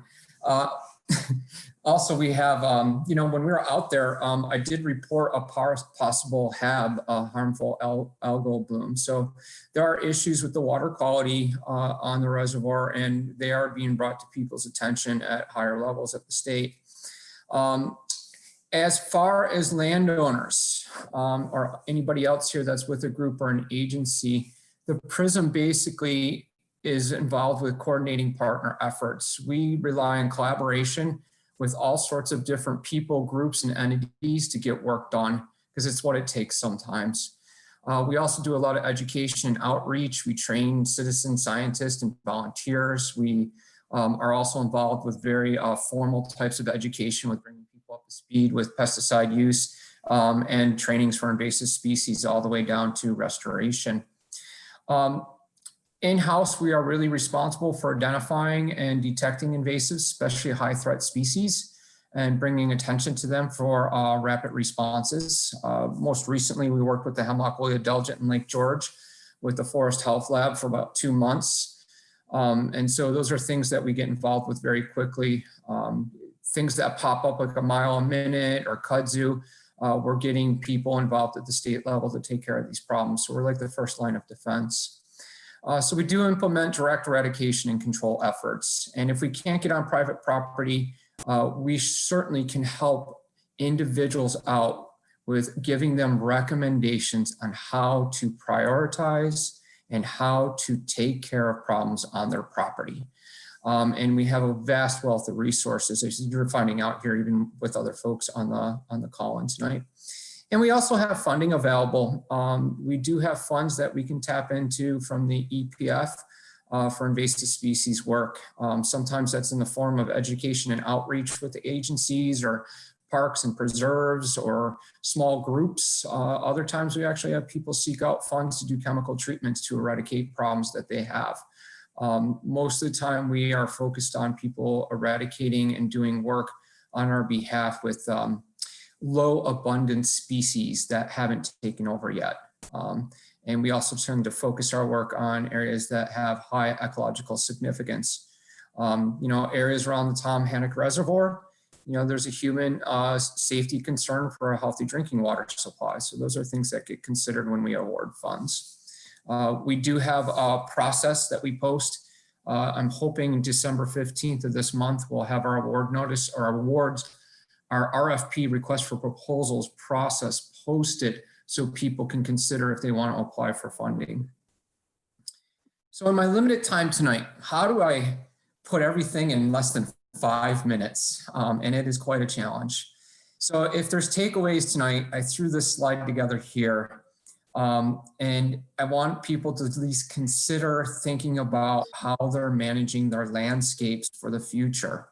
Also, we have, when we were out there, I did report a possible HAB, harmful algal bloom. So there are issues with the water quality on the reservoir, and they are being brought to people's attention at higher levels at the state. As far as landowners or anybody else here that's with a group or an agency, the PRISM basically is involved with coordinating partner efforts. We rely on collaboration with all sorts of different people, groups, and entities to get work done, because it's what it takes sometimes. We also do a lot of education and outreach. We train citizen scientists and volunteers. We are also involved with very formal types of education with bringing people up to speed with pesticide use and trainings for invasive species all the way down to restoration. In-house, we are really responsible for identifying and detecting invasives, especially high threat species, and bringing attention to them for rapid responses. Most recently, we worked with the hemlock woolly adelgid in Lake George with the Forest Health Lab for about 2 months. And so those are things that we get involved with very quickly. Things that pop up like a mile a minute or kudzu, we're getting people involved at the state level to take care of these problems. So we're like the first line of defense. So we do implement direct eradication and control efforts. And if we can't get on private property, we certainly can help individuals out with giving them recommendations on how to prioritize and how to take care of problems on their property. And we have a vast wealth of resources, as you're finding out here, even with other folks on the call-in tonight. And we also have funding available. We do have funds that we can tap into from the EPF for invasive species work. Sometimes that's in the form of education and outreach with the agencies or parks and preserves or small groups. Other times we actually have people seek out funds to do chemical treatments to eradicate problems that they have. Most of the time we are focused on people eradicating and doing work on our behalf with low abundance species that haven't taken over yet. And we also tend to focus our work on areas that have high ecological significance. Areas around the Tomhannock Reservoir, there's a human safety concern for a healthy drinking water supply. So those are things that get considered when we award funds. We do have a process that we post. I'm hoping December 15th of this month, we'll have our award notice or awards, our RFP request for proposals process posted so people can consider if they want to apply for funding. So in my limited time tonight, how do I put everything in less than 5 minutes? And it is quite a challenge. So if there's takeaways tonight, I threw this slide together here. And I want people to at least consider thinking about how they're managing their landscapes for the future.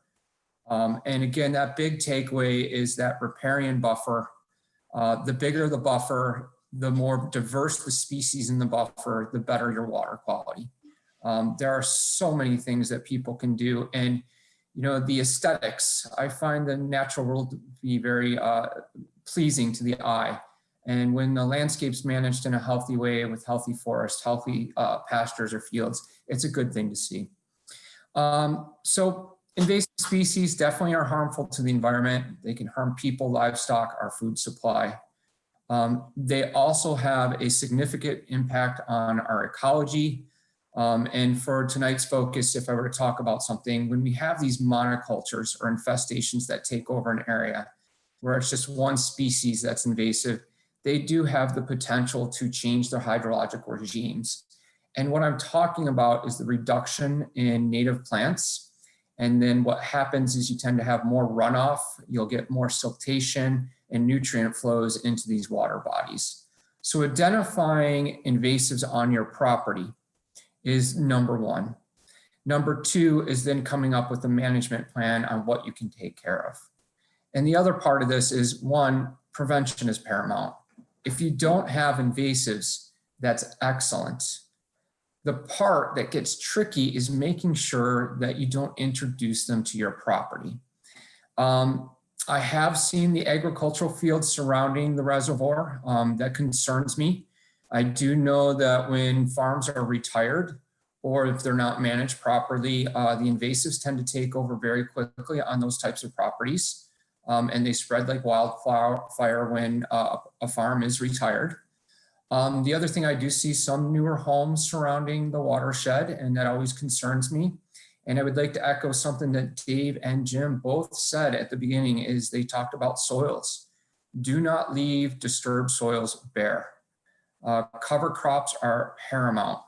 And again, that big takeaway is that riparian buffer, the bigger the buffer, the more diverse the species in the buffer, the better your water quality. There are so many things that people can do. And, you know, the aesthetics, I find the natural world to be very pleasing to the eye. And when the landscape's managed in a healthy way with healthy forests, healthy pastures or fields, it's a good thing to see. So invasive species definitely are harmful to the environment. They can harm people, livestock, our food supply. They also have a significant impact on our ecology. And for tonight's focus, if I were to talk about something, when we have these monocultures or infestations that take over an area where it's just one species that's invasive, they do have the potential to change their hydrologic regimes. And what I'm talking about is the reduction in native plants. And then what happens is you tend to have more runoff, you'll get more siltation and nutrient flows into these water bodies. So identifying invasives on your property is number one. Number two is then coming up with a management plan on what you can take care of. And the other part of this is, one, prevention is paramount. If you don't have invasives, that's excellent. The part that gets tricky is making sure that you don't introduce them to your property. I have seen the agricultural fields surrounding the reservoir. That concerns me. I do know that when farms are retired or if they're not managed properly, the invasives tend to take over very quickly on those types of properties. And they spread like wildfire when a farm is retired. The other thing, I do see some newer homes surrounding the watershed, and that always concerns me. And I would like to echo something that Dave and Jim both said at the beginning, is they talked about soils. Do not leave disturbed soils bare. Cover crops are paramount.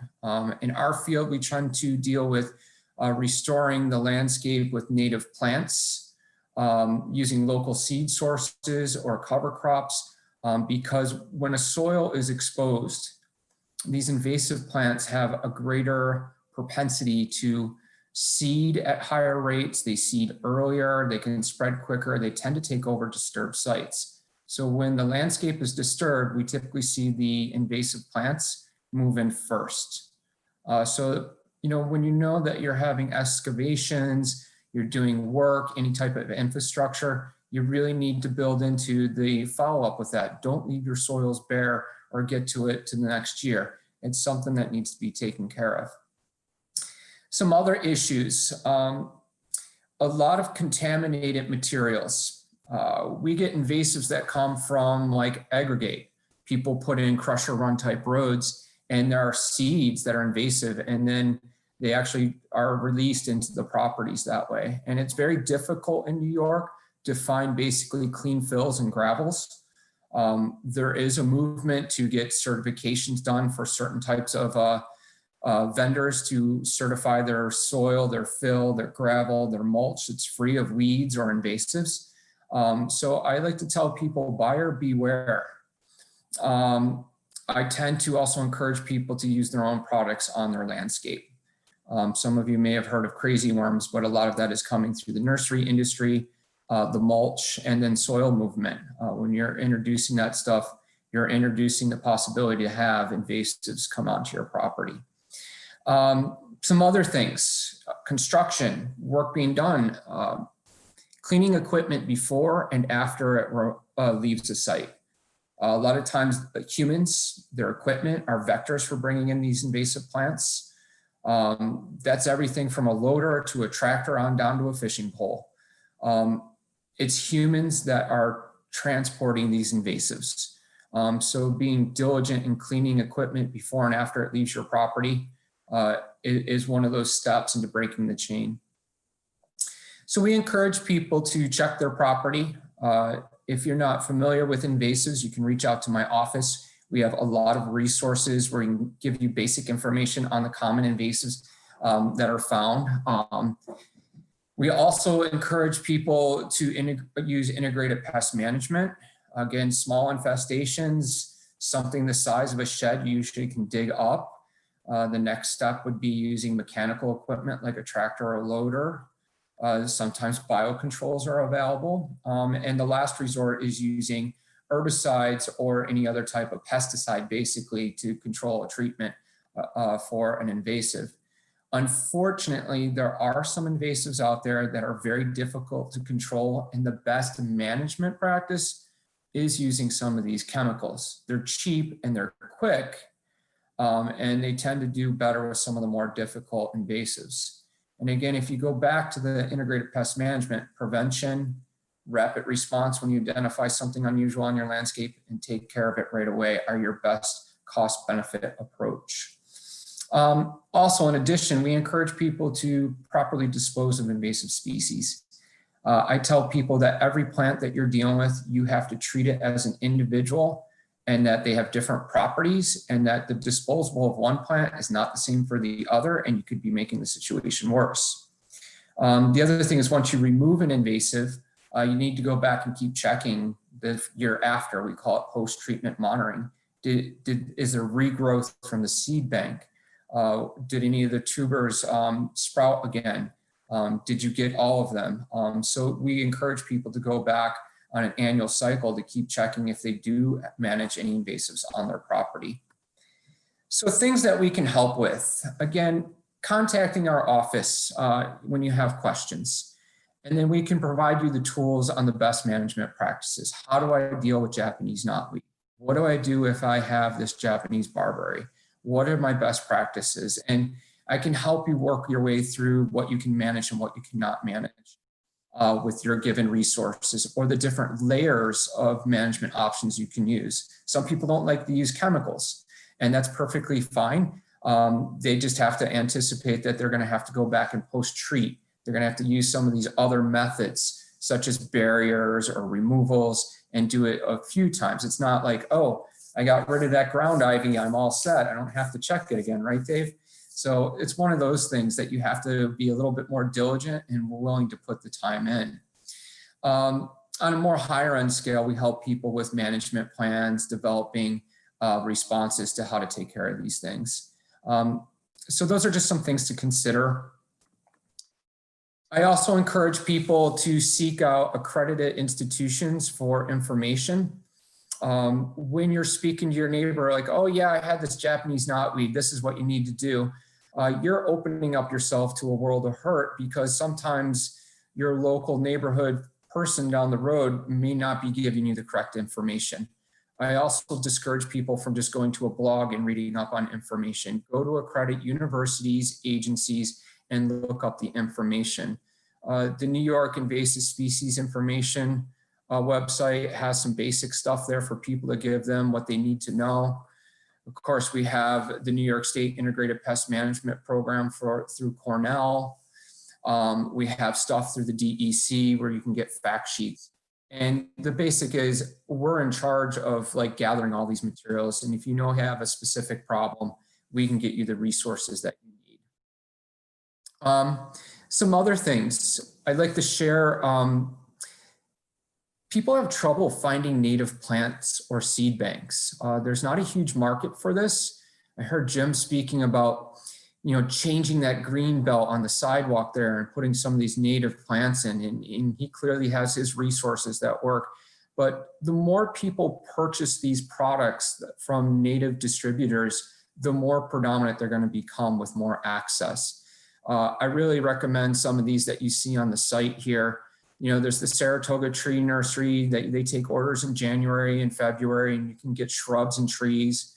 In our field, we try to deal with restoring the landscape with native plants, using local seed sources or cover crops, because when a soil is exposed, these invasive plants have a greater propensity to seed at higher rates. They seed earlier, they can spread quicker, they tend to take over disturbed sites. So when the landscape is disturbed, we typically see the invasive plants move in first. So, you know, when you know that you're having excavations, you're doing work, any type of infrastructure, you really need to build into the follow-up with that. Don't leave your soils bare or get to it to the next year. It's something that needs to be taken care of. Some other issues, a lot of contaminated materials. We get invasives that come from like aggregate. People put in crusher run type roads and there are seeds that are invasive, and then they actually are released into the properties that way. And it's very difficult in New York to find basically clean fills and gravels. There is a movement to get certifications done for certain types of vendors to certify their soil, their fill, their gravel, their mulch. It's free of weeds or invasives. So I like to tell people, buyer beware. I tend to also encourage people to use their own products on their landscape. Some of you may have heard of crazy worms, but a lot of that is coming through the nursery industry, the mulch, and then soil movement. When you're introducing that stuff, you're introducing the possibility to have invasives come onto your property. Some other things, construction, work being done, cleaning equipment before and after it leaves the site. A lot of times humans, their equipment are vectors for bringing in these invasive plants. That's everything from a loader to a tractor on down to a fishing pole. It's humans that are transporting these invasives. So being diligent in cleaning equipment before and after it leaves your property is one of those steps into breaking the chain. So we encourage people to check their property. If you're not familiar with invasives, you can reach out to my office. We have a lot of resources where we can give you basic information on the common invasives that are found. We also encourage people to use integrated pest management. Again, small infestations, something the size of a shed, you usually can dig up. The next step would be using mechanical equipment like a tractor or a loader. Sometimes biocontrols are available. And the last resort is using herbicides or any other type of pesticide, basically to control a treatment for an invasive. Unfortunately, there are some invasives out there that are very difficult to control, and the best management practice is using some of these chemicals. They're cheap and they're quick, and they tend to do better with some of the more difficult invasives. And again, if you go back to the integrated pest management, prevention, rapid response when you identify something unusual on your landscape, and take care of it right away are your best cost benefit approach. Also, in addition, we encourage people to properly dispose of invasive species. I tell people that every plant that you're dealing with, you have to treat it as an individual, and that they have different properties, and that the disposal of one plant is not the same for the other, and you could be making the situation worse. The other thing is, once you remove an invasive, you need to go back and keep checking the year after. We call it post-treatment monitoring. Is there regrowth from the seed bank? Did any of the tubers sprout again? Did you get all of them? So we encourage people to go back on an annual cycle to keep checking if they do manage any invasives on their property. So things that we can help with, again, contacting our office when you have questions. And then we can provide you the tools on the best management practices. How do I deal with Japanese knotweed? What do I do if I have this Japanese barberry? What are my best practices? And I can help you work your way through what you can manage and what you cannot manage with your given resources, or the different layers of management options you can use. Some people don't like to use chemicals, and that's perfectly fine. They just have to anticipate that they're going to have to go back and post-treat. They're going to have to use some of these other methods, such as barriers or removals, and do it a few times. It's not like, oh, I got rid of that ground ivy, I'm all set. I don't have to check it again, right, Dave? So it's one of those things that you have to be a little bit more diligent and willing to put the time in. On a more higher end scale, we help people with management plans, developing responses to how to take care of these things. So those are just some things to consider. I also encourage people to seek out accredited institutions for information. When you're speaking to your neighbor, like, oh yeah, I had this Japanese knotweed, this is what you need to do. You're opening up yourself to a world of hurt, because sometimes your local neighborhood person down the road may not be giving you the correct information. I also discourage people from just going to a blog and reading up on information. Go to accredited universities, agencies, and look up the information. The New York Invasive Species Information website has some basic stuff there for people to give them what they need to know. Of course, we have the New York State Integrated Pest Management Program through Cornell. We have stuff through the DEC where you can get fact sheets. And the basic is, we're in charge of like gathering all these materials. And if you have a specific problem, we can get you the resources that you need. Some other things I'd like to share. People have trouble finding native plants or seed banks. There's not a huge market for this. I heard Jim speaking about, changing that green belt on the sidewalk there and putting some of these native plants in, and he clearly has his resources that work. But the more people purchase these products from native distributors, the more predominant they're going to become with more access. I really recommend some of these that you see on the site here. There's the Saratoga Tree Nursery that they take orders in January and February, and you can get shrubs and trees.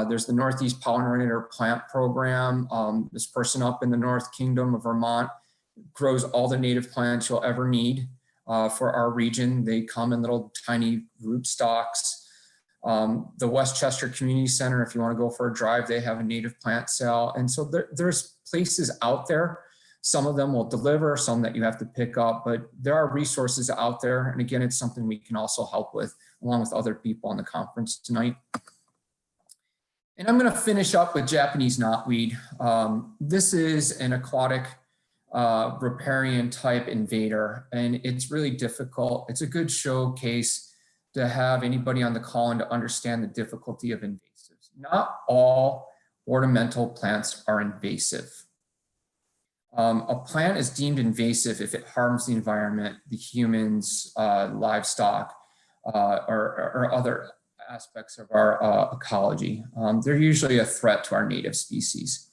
There's the Northeast Pollinator Plant Program. This person up in the North Kingdom of Vermont grows all the native plants you'll ever need for our region. They come in little tiny rootstocks. The Westchester Community Center, if you want to go for a drive, they have a native plant sale. And so there's places out there. Some of them will deliver, some that you have to pick up, but there are resources out there. And again, it's something we can also help with, along with other people on the conference tonight. And I'm going to finish up with Japanese knotweed. This is an aquatic riparian type invader, and it's really difficult. It's a good showcase to have anybody on the call and to understand the difficulty of invasives. Not all ornamental plants are invasive. A plant is deemed invasive if it harms the environment, the humans, livestock, or other aspects of our ecology. They're usually a threat to our native species.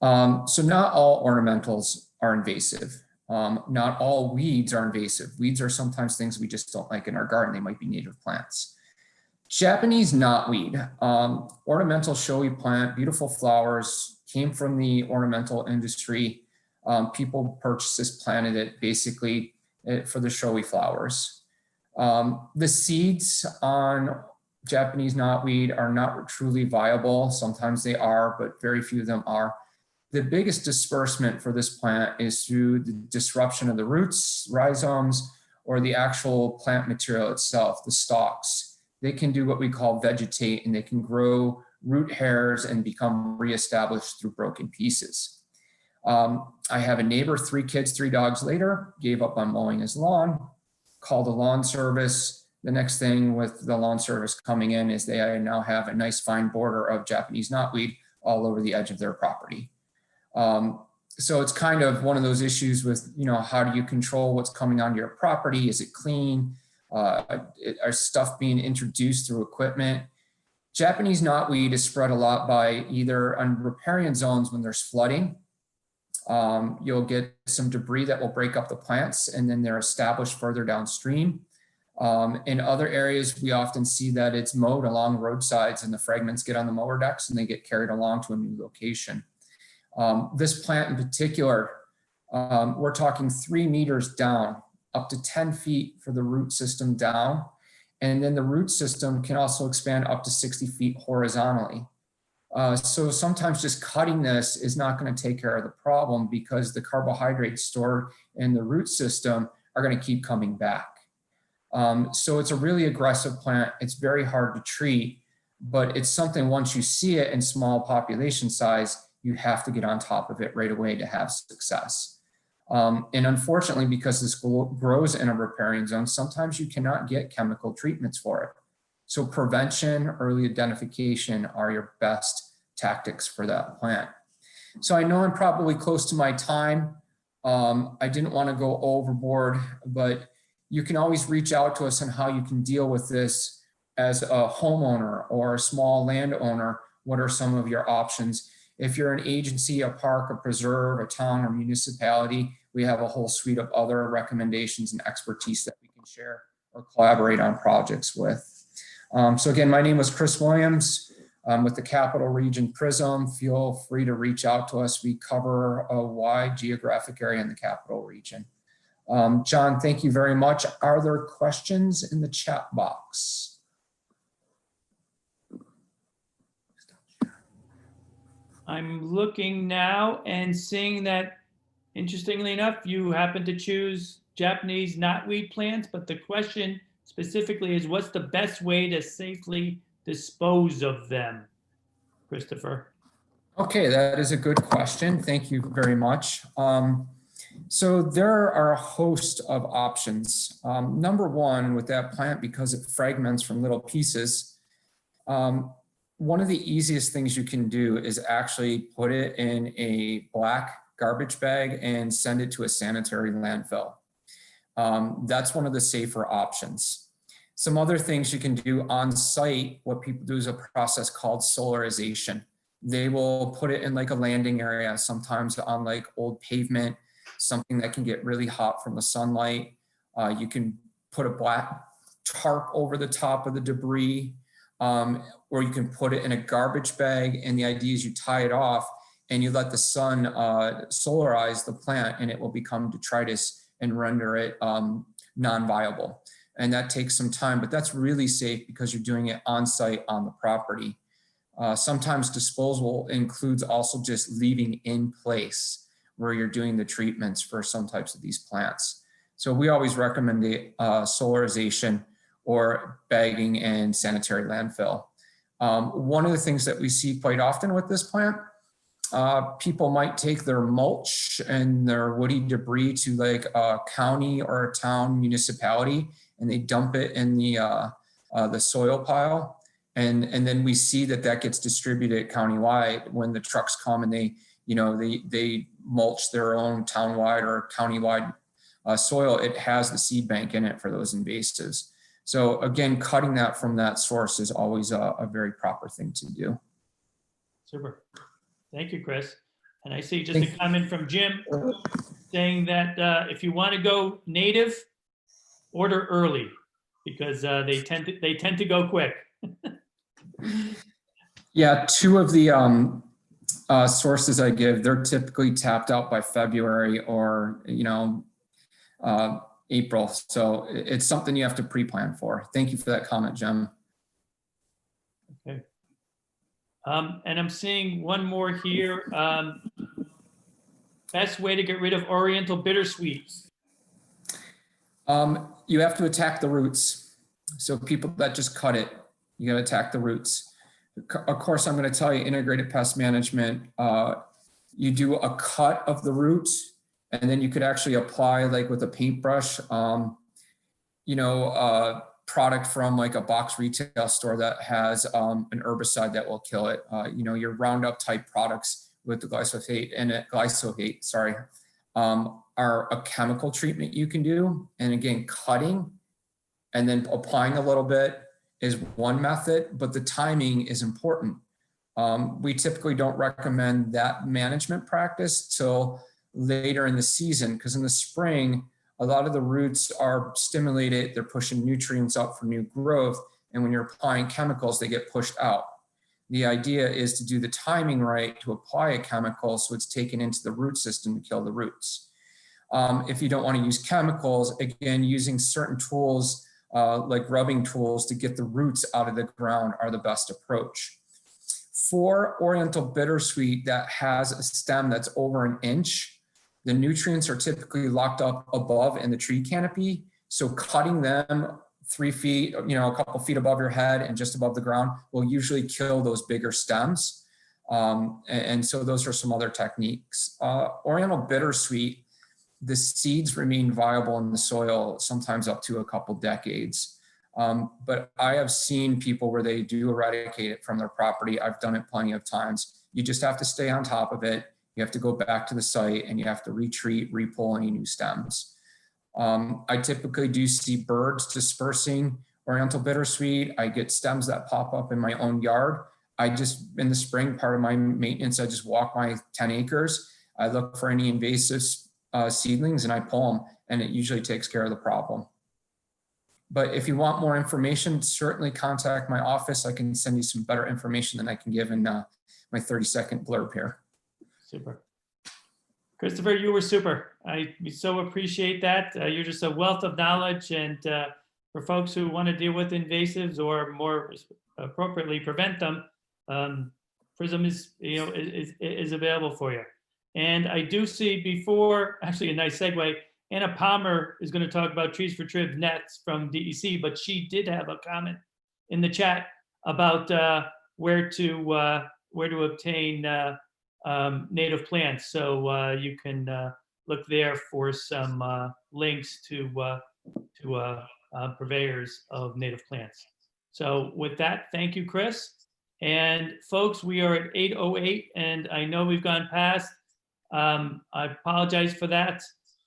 So not all ornamentals are invasive. Not all weeds are invasive. Weeds are sometimes things we just don't like in our garden. They might be native plants. Japanese knotweed, ornamental showy plant, beautiful flowers, came from the ornamental industry. People purchased this, planted it basically for the showy flowers. The seeds on Japanese knotweed are not truly viable. Sometimes they are, but very few of them are. The biggest disbursement for this plant is through the disruption of the roots, rhizomes, or the actual plant material itself, the stalks. They can do what we call vegetate, and they can grow root hairs and become reestablished through broken pieces. I have a neighbor, 3 kids, 3 dogs later, gave up on mowing his lawn, called the lawn service. The next thing with the lawn service coming in is they now have a nice fine border of Japanese knotweed all over the edge of their property. So it's kind of one of those issues with, how do you control what's coming onto your property? Is it clean? Are stuff being introduced through equipment? Japanese knotweed is spread a lot by either on riparian zones when there's flooding. You'll get some debris that will break up the plants, and then they're established further downstream. In other areas, we often see that it's mowed along roadsides and the fragments get on the mower decks and they get carried along to a new location. This plant in particular, we're talking 3 meters down, up to 10 feet for the root system down. And then the root system can also expand up to 60 feet horizontally. So sometimes just cutting this is not going to take care of the problem because the carbohydrates stored in the root system are going to keep coming back. So it's a really aggressive plant. It's very hard to treat, but it's something once you see it in small population size, you have to get on top of it right away to have success. And unfortunately, because this grows in a riparian zone, sometimes you cannot get chemical treatments for it. So prevention, early identification are your best tactics for that plant. So I know I'm probably close to my time. I didn't want to go overboard, but you can always reach out to us on how you can deal with this as a homeowner or a small landowner. What are some of your options? If you're an agency, a park, a preserve, a town, or municipality, we have a whole suite of other recommendations and expertise that we can share or collaborate on projects with. So again, my name is Chris Williams. With the Capital Region PRISM. Feel free to reach out to us. We cover a wide geographic area in the Capital Region. John, thank you very much. Are there questions in the chat box? I'm looking now and seeing that, interestingly enough, you happen to choose Japanese knotweed plants, but the question specifically is, what's the best way to safely dispose of them, Christopher? Okay, that is a good question. Thank you very much. So there are a host of options. Number one, with that plant, because it fragments from little pieces, one of the easiest things you can do is actually put it in a black garbage bag and send it to a sanitary landfill. That's one of the safer options. Some other things you can do on site, what people do is a process called solarization. They will put it in like a landing area, sometimes on like old pavement, something that can get really hot from the sunlight. You can put a black tarp over the top of the debris, or you can put it in a garbage bag. And the idea is you tie it off and you let the sun solarize the plant, and it will become detritus and render it non-viable. And that takes some time, but that's really safe because you're doing it on site on the property. Sometimes disposal includes also just leaving in place where you're doing the treatments for some types of these plants. So we always recommend solarization or bagging and sanitary landfill. One of the things that we see quite often with this plant, people might take their mulch and their woody debris to like a county or a town municipality, and they dump it in the soil pile. And then we see that gets distributed countywide when the trucks come and they mulch their own townwide or countywide soil, it has the seed bank in it for those invasives. So again, cutting that from that source is always a very proper thing to do. Super. Thank you, Chris. And I see just a comment from Jim saying that if you want to go native, order early because they tend to go quick. Yeah, two of the sources I give, they're typically tapped out by February or April. So it's something you have to pre-plan for. Thank you for that comment, Jim. Okay. And I'm seeing one more here. Best way to get rid of Oriental bittersweet. You have to attack the roots. So people that just cut it, you got to attack the roots. Of course, I'm going to tell you integrated pest management. You do a cut of the roots, and then you could actually apply, like with a paintbrush, product from like a box retail store that has an herbicide that will kill it. Your Roundup type products with the glyphosate are a chemical treatment you can do. And again, cutting and then applying a little bit is one method, but the timing is important. We typically don't recommend that management practice till later in the season, because in the spring, a lot of the roots are stimulated, they're pushing nutrients up for new growth, and when you're applying chemicals, they get pushed out. The idea is to do the timing right to apply a chemical so it's taken into the root system to kill the roots. If you don't want to use chemicals, again, using certain tools like rubbing tools to get the roots out of the ground are the best approach. For Oriental bittersweet that has a stem that's over an inch, the nutrients are typically locked up above in the tree canopy. So cutting them 3 feet, a couple feet above your head and just above the ground will usually kill those bigger stems. And so those are some other techniques. Oriental bittersweet, the seeds remain viable in the soil, sometimes up to a couple decades. But I have seen people where they do eradicate it from their property. I've done it plenty of times. You just have to stay on top of it. You have to go back to the site and you have to retreat, repull any new stems. I typically do see birds dispersing Oriental bittersweet. I get stems that pop up in my own yard. In the spring, part of my maintenance, I just walk my 10 acres. I look for any invasive seedlings and I pull them, and it usually takes care of the problem. But if you want more information, certainly contact my office. I can send you some better information than I can give in my 30-second blurb here. Super. Christopher, you were super. We so appreciate that. You're just a wealth of knowledge, and for folks who want to deal with invasives or more appropriately prevent them, PRISM is available for you. And I do see actually a nice segue, Anna Palmer is going to talk about Trees for Trib nets from DEC, but she did have a comment in the chat about where to obtain native plants. So you can look there for some links to purveyors of native plants. So with that, thank you, Chris. And folks, we are at 8:08, and I know we've gone past. I apologize for that,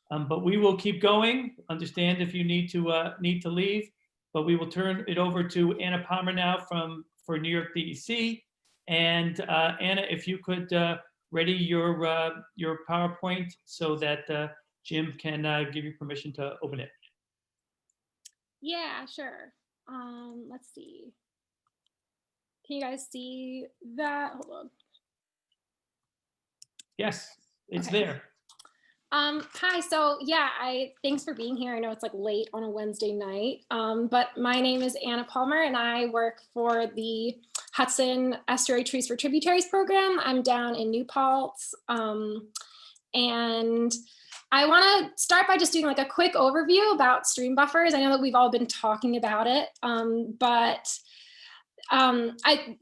but we will keep going. Understand if you need to leave, but we will turn it over to Anna Palmer now for New York DEC. And Anna, if you could ready your PowerPoint so that Jim can give you permission to open it. Yeah, sure. Let's see. Can you guys see that? Hold on. Yes, it's Okay. there. Hi, so yeah, thanks for being here. I know it's like late on a Wednesday night, but my name is Anna Palmer and I work for the Hudson Estuary Trees for Tributaries program. I'm down in New Paltz, and I want to start by just doing like a quick overview about stream buffers. I know that we've all been talking about it, but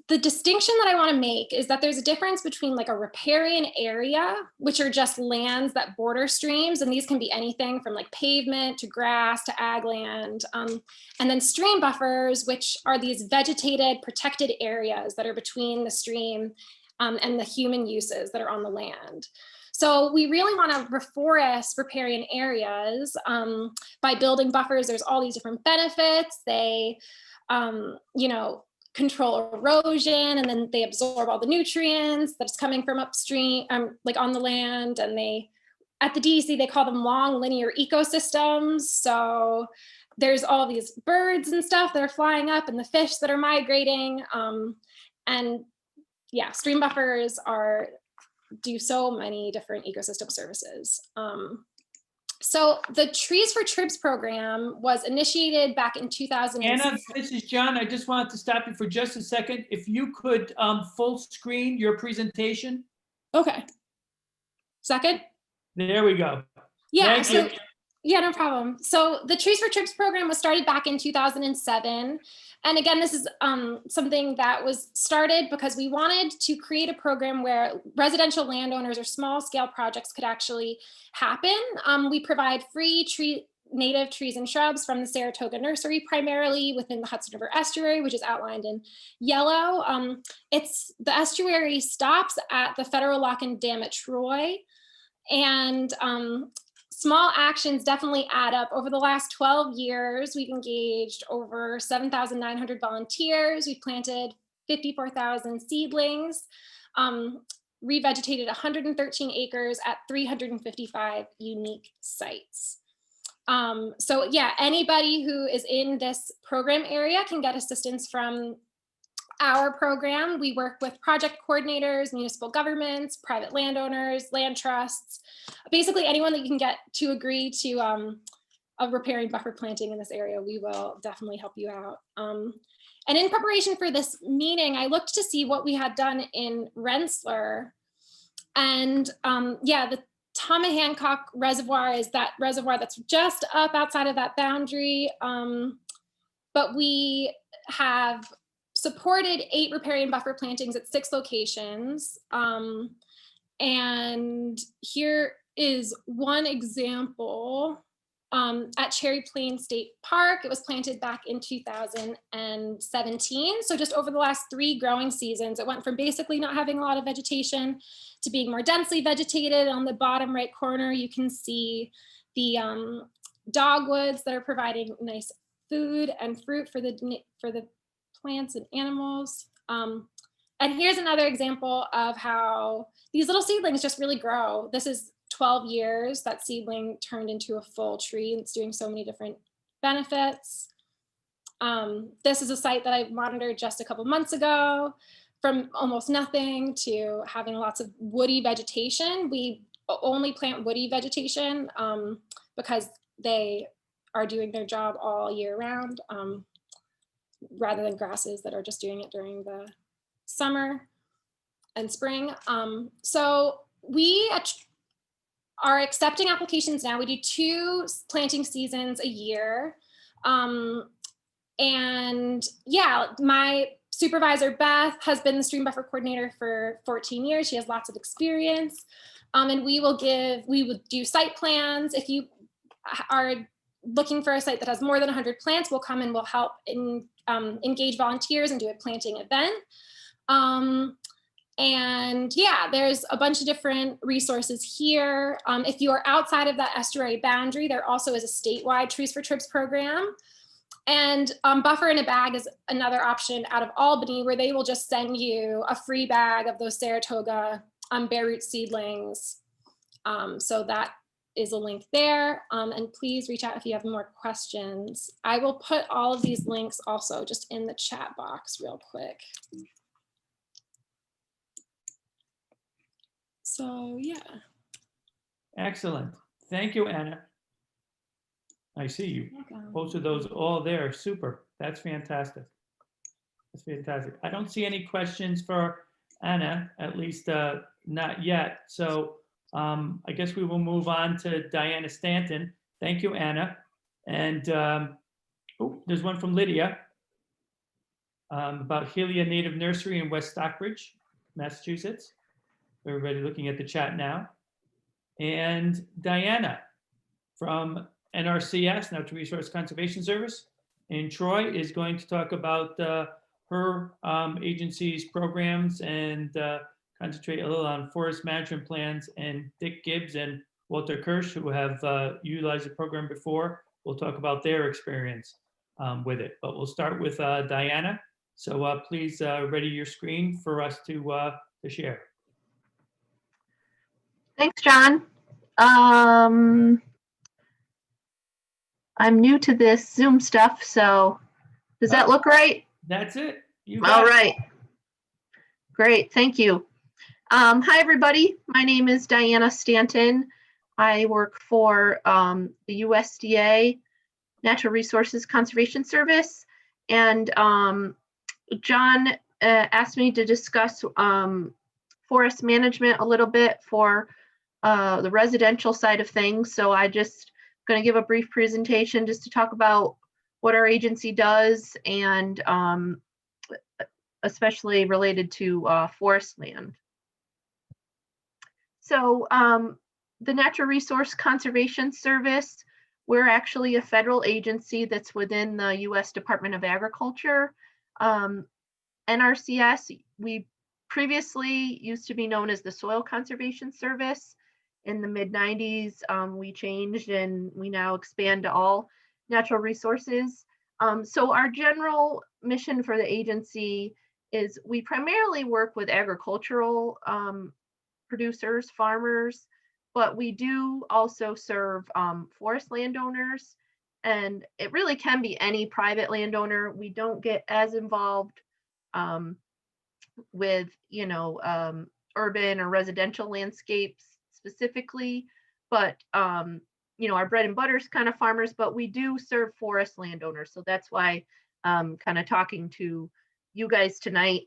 the distinction that I want to make is that there's a difference between like a riparian area, which are just lands that border streams, and these can be anything from like pavement to grass to ag land, and then stream buffers, which are these vegetated protected areas that are between the stream and the human uses that are on the land. So we really want to reforest riparian areas by building buffers. There's all these different benefits. They, you know, control erosion, and then they absorb all the nutrients that's coming from upstream, like on the land. And they, at the DEC, they call them long linear ecosystems. So there's all these birds and stuff that are flying up, and the fish that are migrating. And yeah, stream buffers do so many different ecosystem services. So the Trees for Tribs program was initiated back in 2000. Anna, this is John. I just wanted to stop you for just a second. If you could full screen your presentation. Okay. Second. There we go. Yeah. Thank you. Yeah, no problem. So the Trees for Tribs program was started back in 2007. And again, this is something that was started because we wanted to create a program where residential landowners or small scale projects could actually happen. We provide free native trees and shrubs from the Saratoga Nursery, primarily within the Hudson River Estuary, which is outlined in yellow. The estuary stops at the Federal Lock and Dam at Troy. And small actions definitely add up. Over the last 12 years, we've engaged over 7,900 volunteers. We've planted 54,000 seedlings, revegetated 113 acres at 355 unique sites. So yeah, anybody who is in this program area can get assistance from our program. We work with project coordinators, municipal governments, private landowners, land trusts, basically anyone that you can get to agree to a riparian buffer planting in this area. We will definitely help you out. And in preparation for this meeting, I looked to see what we had done in Rensselaer. And yeah, the Tomhannock Reservoir is that reservoir that's just up outside of that boundary. But we have supported 8 riparian buffer plantings at 6 locations. And here is one example at Cherry Plain State Park. It was planted back in 2017. So just over the last 3 growing seasons, it went from basically not having a lot of vegetation to being more densely vegetated. On the bottom right corner, you can see the dogwoods that are providing nice food and fruit for the plants and animals. And here's another example of how these little seedlings just really grow. This is 12 years that seedling turned into a full tree, and it's doing so many different benefits. This is a site that I monitored just a couple months ago, from almost nothing to having lots of woody vegetation. We only plant woody vegetation because they are doing their job all year round, rather than grasses that are just doing it during the summer and spring. So we are accepting applications now. We do 2 planting seasons a year. And yeah, my supervisor, Beth, has been the stream buffer coordinator for 14 years. She has lots of experience. And we would do site plans. If you are looking for a site that has more than 100 plants, we'll come and we'll help engage volunteers and do a planting event. And yeah, there's a bunch of different resources here. If you are outside of that estuary boundary, there also is a statewide Trees for Tribs program. And Buffer in a Bag is another option out of Albany, where they will just send you a free bag of those Saratoga bare root seedlings. So that is a link there. And please reach out if you have more questions. I will put all of these links also just in the chat box real quick. So yeah. Excellent. Thank you, Anna. I see you posted those all there. Super. That's fantastic. That's fantastic. I don't see any questions for Anna, at least not yet. So I guess we will move on to Diana Stanton. Thank you, Anna. And there's one from Lydia about Helia Native Nursery in West Stockbridge, Massachusetts. Everybody looking at the chat now. And Diana from NRCS, Natural Resource Conservation Service in Troy, is going to talk about her agency's programs and kind concentrate a little on forest management plans, and Dick Gibbs and Walter Kirsch, who have utilized the program before, will talk about their experience with it. But we'll start with Diana. So please ready your screen for us to share. Thanks, John. I'm new to this Zoom stuff, so does that look right? That's it. You All got it. right. Great, thank you. Hi, everybody. My name is Diana Stanton. I work for the USDA Natural Resources Conservation Service, and John asked me to discuss forest management a little bit for the residential side of things. So I just going to give a brief presentation just to talk about what our agency does, and especially related to forest land. So the Natural Resource Conservation Service, we're actually a federal agency that's within the U.S. Department of Agriculture. NRCS, we previously used to be known as the Soil Conservation Service. In the mid-90s, we changed and we now expand to all natural resources. So our general mission for the agency is we primarily work with agricultural producers, farmers, but we do also serve forest landowners, and it really can be any private landowner. We don't get as involved with, urban or residential landscapes specifically, but our bread and butter is kind of farmers, but we do serve forest landowners. So that's why I'm kind of talking to you guys tonight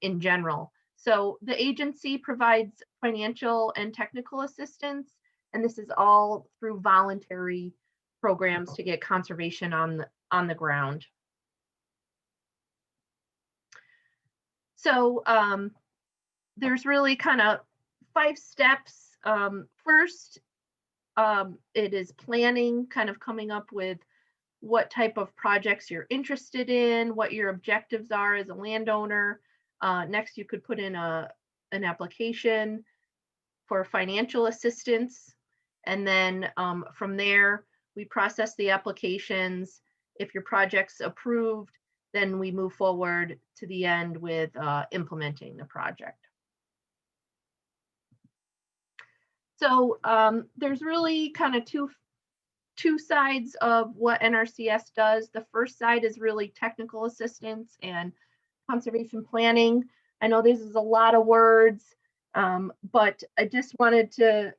in general. So the agency provides financial and technical assistance, and this is all through voluntary programs to get conservation on the ground. So there's really kind of 5 steps. First, it is planning, kind of coming up with what type of projects you're interested in, what your objectives are as a landowner. Next, you could put in an application for financial assistance. And then from there, we process the applications. If your project's approved, then we move forward to the end with implementing the project. So there's really kind of two sides of what NRCS does. The first side is really technical assistance and conservation planning. I know this is a lot of words, but I just wanted to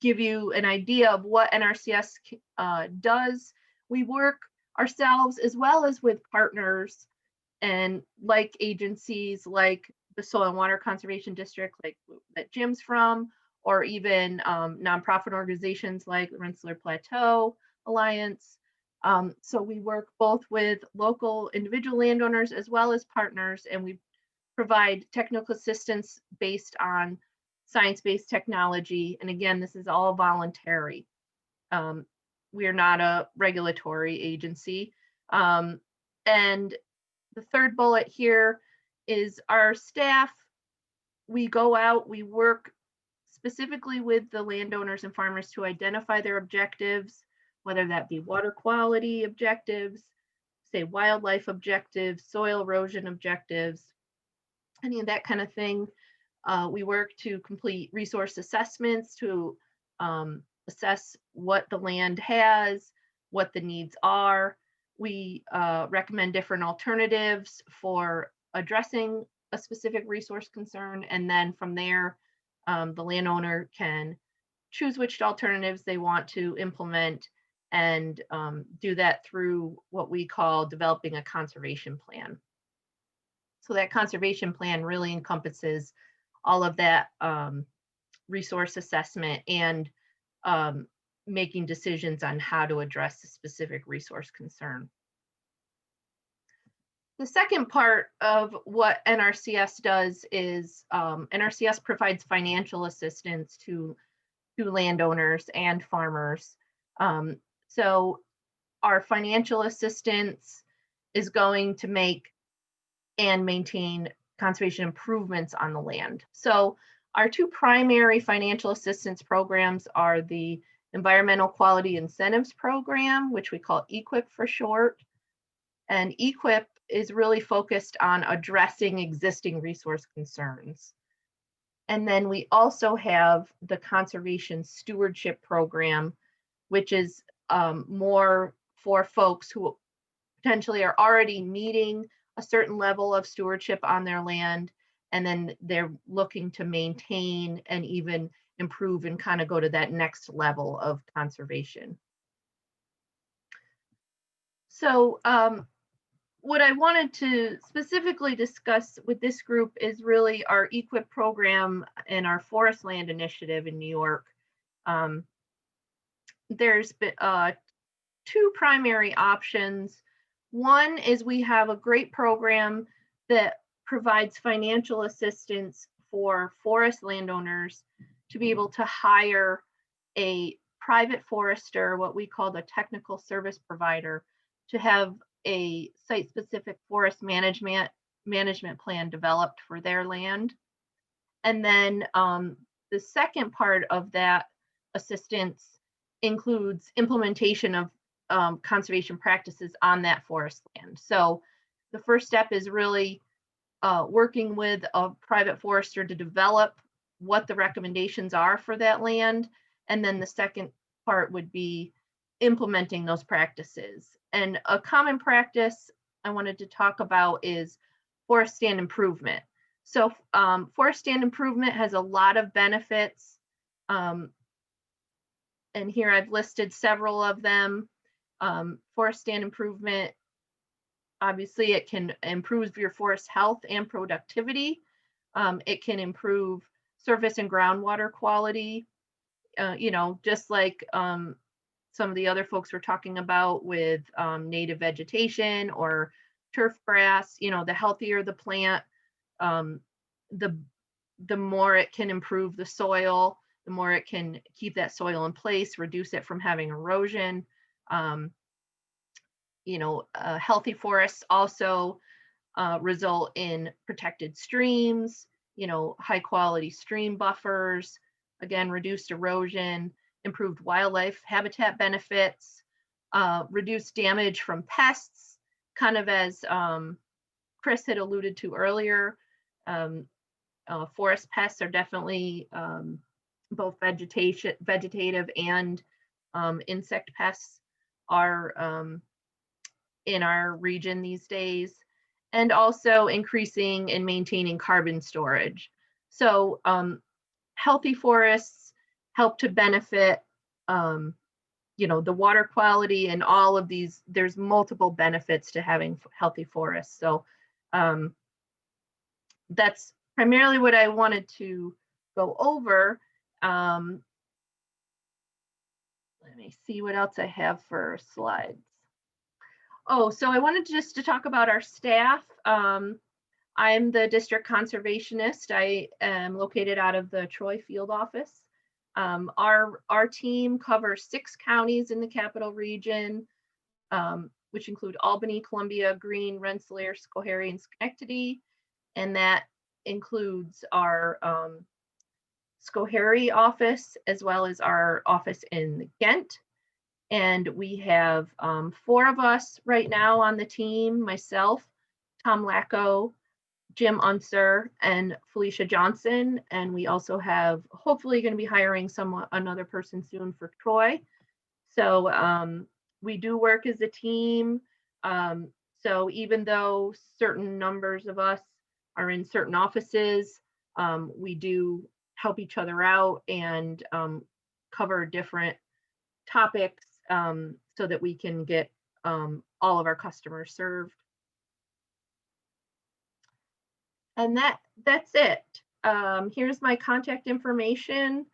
give you an idea of what NRCS does. We work ourselves as well as with partners and like agencies like the Soil and Water Conservation District, like that Jim's from, or even nonprofit organizations like the Rensselaer Plateau Alliance. So we work both with local individual landowners as well as partners, and we provide technical assistance based on science-based technology. And again, this is all voluntary. We are not a regulatory agency. And the third bullet here is our staff. We go out, we work specifically with the landowners and farmers to identify their objectives, whether that be water quality objectives, say wildlife objectives, soil erosion objectives, any of that kind of thing. We work to complete resource assessments to assess what the land has, what the needs are. We recommend different alternatives for addressing a specific resource concern, and then from there, the landowner can choose which alternatives they want to implement and do that through what we call developing a conservation plan. So that conservation plan really encompasses all of that resource assessment and making decisions on how to address a specific resource concern. The second part of what NRCS does is NRCS provides financial assistance to landowners and farmers. So our financial assistance is going to make and maintain conservation improvements on the land. So our two primary financial assistance programs are the Environmental Quality Incentives Program, which we call EQIP for short. And EQIP is really focused on addressing existing resource concerns. And then we also have the Conservation Stewardship Program, which is more for folks who potentially are already meeting a certain level of stewardship on their land, and then they're looking to maintain and even improve and kind of go to that next level of conservation. So what I wanted to specifically discuss with this group is really our EQIP program and our Forest Land Initiative in New York. There's been two primary options. One is we have a great program that provides financial assistance for forest landowners to be able to hire a private forester, what we call the technical service provider, to have a site-specific forest management plan developed for their land. And then the second part of that assistance includes implementation of conservation practices on that forest land. So the first step is really working with a private forester to develop what the recommendations are for that land. And then the second part would be implementing those practices. And a common practice I wanted to talk about is forest stand improvement. So forest stand improvement has a lot of benefits. And here I've listed several of them. Forest stand improvement, obviously it can improve your forest health and productivity. It can improve surface and groundwater quality, you know, just like some of the other folks were talking about with native vegetation or turf grass. You know, the healthier the plant, the more it can improve the soil, the more it can keep that soil in place, reduce it from having erosion. You know, healthy forests also result in protected streams, you know, high quality stream buffers, again, reduced erosion, improved wildlife habitat benefits, reduced damage from pests, kind of as Chris had alluded to earlier. Forest pests are definitely both vegetative and insect pests are in our region these days, and also increasing and maintaining carbon storage. So healthy forests help to benefit, you know, the water quality and all of these. There's multiple benefits to having healthy forests. So that's primarily what I wanted to go over. Let me see what else I have for slides. Oh, so I wanted just to talk about our staff. I'm the district conservationist. I am located out of the Troy field office. Our team covers 6 counties in the Capital Region, which include Albany, Columbia, Greene, Rensselaer, Schoharie, and Schenectady. And that includes our Schoharie office, as well as our office in Ghent. And we have 4 of us right now on the team: myself, Tom Lacko, Jim Unser, and Felicia Johnson. And we also have hopefully going to be hiring another person soon for Troy. So we do work as a team. So even though certain numbers of us are in certain offices, we do help each other out and cover different topics so that we can get all of our customers served. And that's it. Here's my contact information.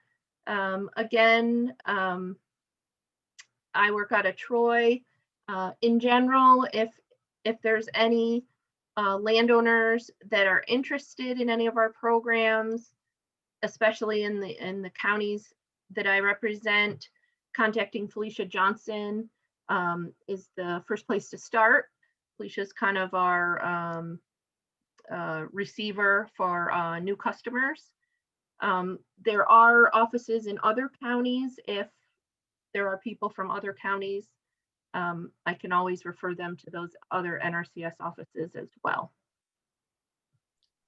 Again, I work out of Troy. In general, if there's any landowners that are interested in any of our programs, especially in the counties that I represent, contacting Felicia Johnson is the first place to start. Felicia's kind of our receiver for new customers. There are offices in other counties. If there are people from other counties, I can always refer them to those other NRCS offices as well.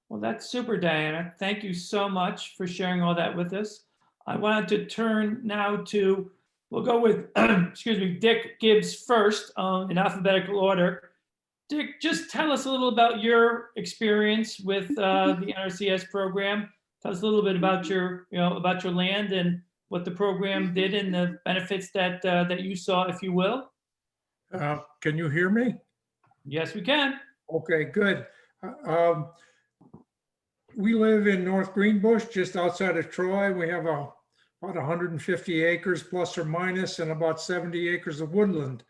Well, that's super, Diana. Thank you so much for sharing all that with us. I wanted to turn now to, we'll go with, excuse me, Dick Gibbs first in alphabetical order. Dick, just tell us a little about your experience with the NRCS program. Tell us a little bit about your, about your land and what the program did and the benefits that that you saw, if you will. Can you hear me? Yes, we can. Okay, good. We live in North Greenbush, just outside of Troy. We have about 150 acres plus or minus and about 70 acres of woodland.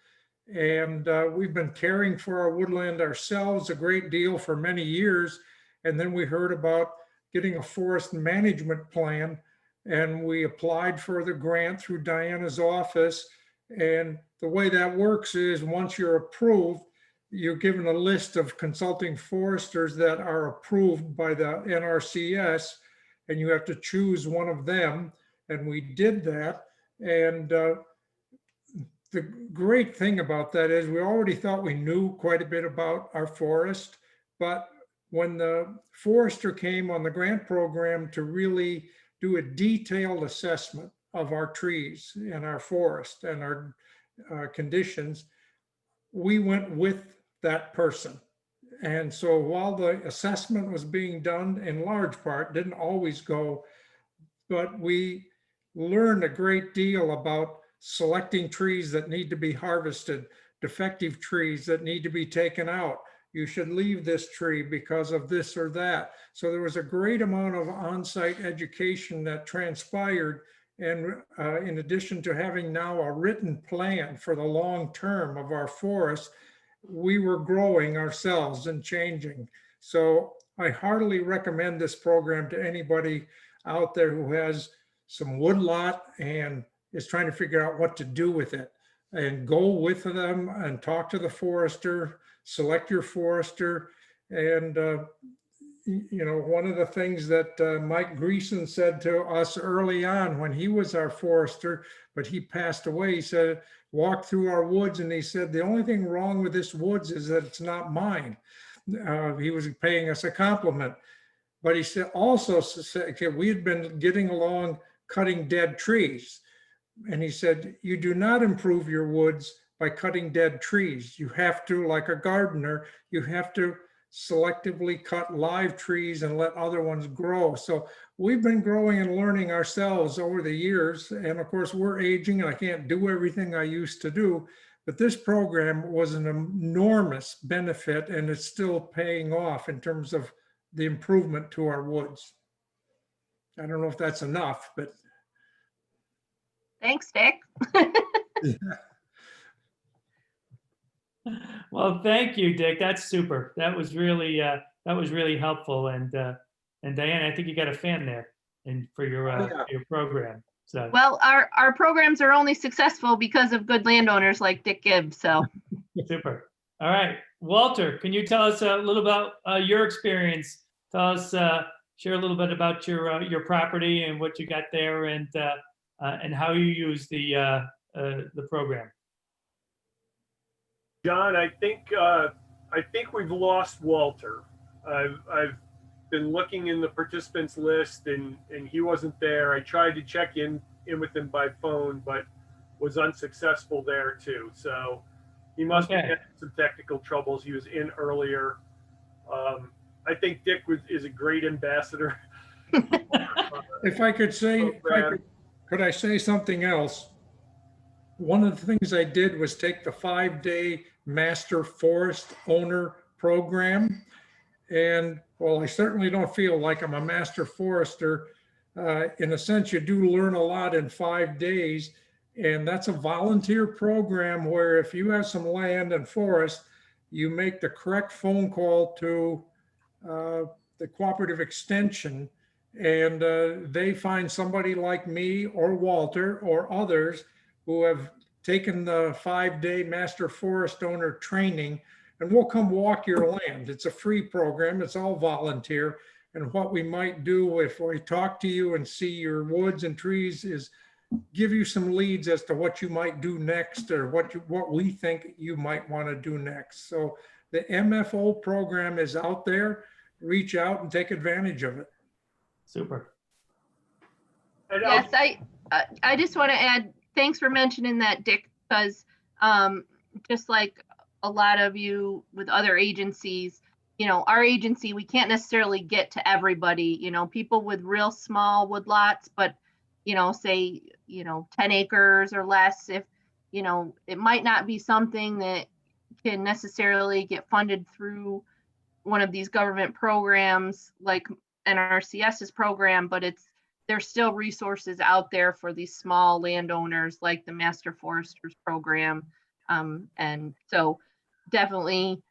And we've been caring for our woodland ourselves a great deal for many years. And then we heard about getting a forest management plan, and we applied for the grant through Diana's office. And the way that works is once you're approved, you're given a list of consulting foresters that are approved by the NRCS, and you have to choose one of them. And we did that. And the great thing about that is we already thought we knew quite a bit about our forest, but when the forester came on the grant program to really do a detailed assessment of our trees and our forest and our conditions, we went with that person. And so while the assessment was being done in large part, didn't always go, but we learned a great deal about selecting trees that need to be harvested, defective trees that need to be taken out. You should leave this tree because of this or that. So there was a great amount of on-site education that transpired. And in addition to having now a written plan for the long term of our forest, we were growing ourselves and changing. So I heartily recommend this program to anybody out there who has some woodlot and is trying to figure out what to do with it. And go with them and talk to the forester, select your forester. And one of the things that Mike Greason said to us early on when he was our forester, but he passed away, he said, walked through our woods and he said, the only thing wrong with this woods is that it's not mine. He was paying us a compliment. But he said, also said, we had been getting along cutting dead trees. And he said, you do not improve your woods by cutting dead trees. You have to, like a gardener, you have to selectively cut live trees and let other ones grow. So we've been growing and learning ourselves over the years. And of course, we're aging and I can't do everything I used to do. But this program was an enormous benefit and it's still paying off in terms of the improvement to our woods. I don't know if that's enough, but. Thanks, Dick. Well, thank you, Dick. That's super. That was really helpful. And Diana, I think you got a fan there and for your program. So well, our programs are only successful because of good landowners like Dick Gibbs. So super. All right, Walter, can you tell us a little about your experience? Tell us, share a little bit about your property and what you got there, and how you use the program. John, I think we've lost Walter. I've been looking in the participants list and he wasn't there. I tried to check in with him by phone, but was unsuccessful there too. So he must have had some technical troubles. He was in earlier. I think Dick is a great ambassador. If I could say, could I say something else? One of the things I did was take the 5-day Master Forest Owner program. And well, I certainly don't feel like I'm a master forester. In a sense, you do learn a lot in 5 days. And that's a volunteer program where if you have some land and forest, you make the correct phone call to the cooperative extension, and they find somebody like me or Walter or others who have taken the 5-day Master Forest Owner training and we'll come walk your land. It's a free program. It's all volunteer. And what we might do if we talk to you and see your woods and trees is give you some leads as to what you might do next, or what we think you might want to do next. So the MFO program is out there. Reach out and take advantage of it. Super. And Yes, I just want to add, thanks for mentioning that, Dick, because just like a lot of you with other agencies, our agency, we can't necessarily get to everybody, people with real small woodlots, but, say, 10 acres or less, if, it might not be something that can necessarily get funded through one of these government programs like NRCS's program, but there's still resources out there for these small landowners like the Master Foresters program. And so definitely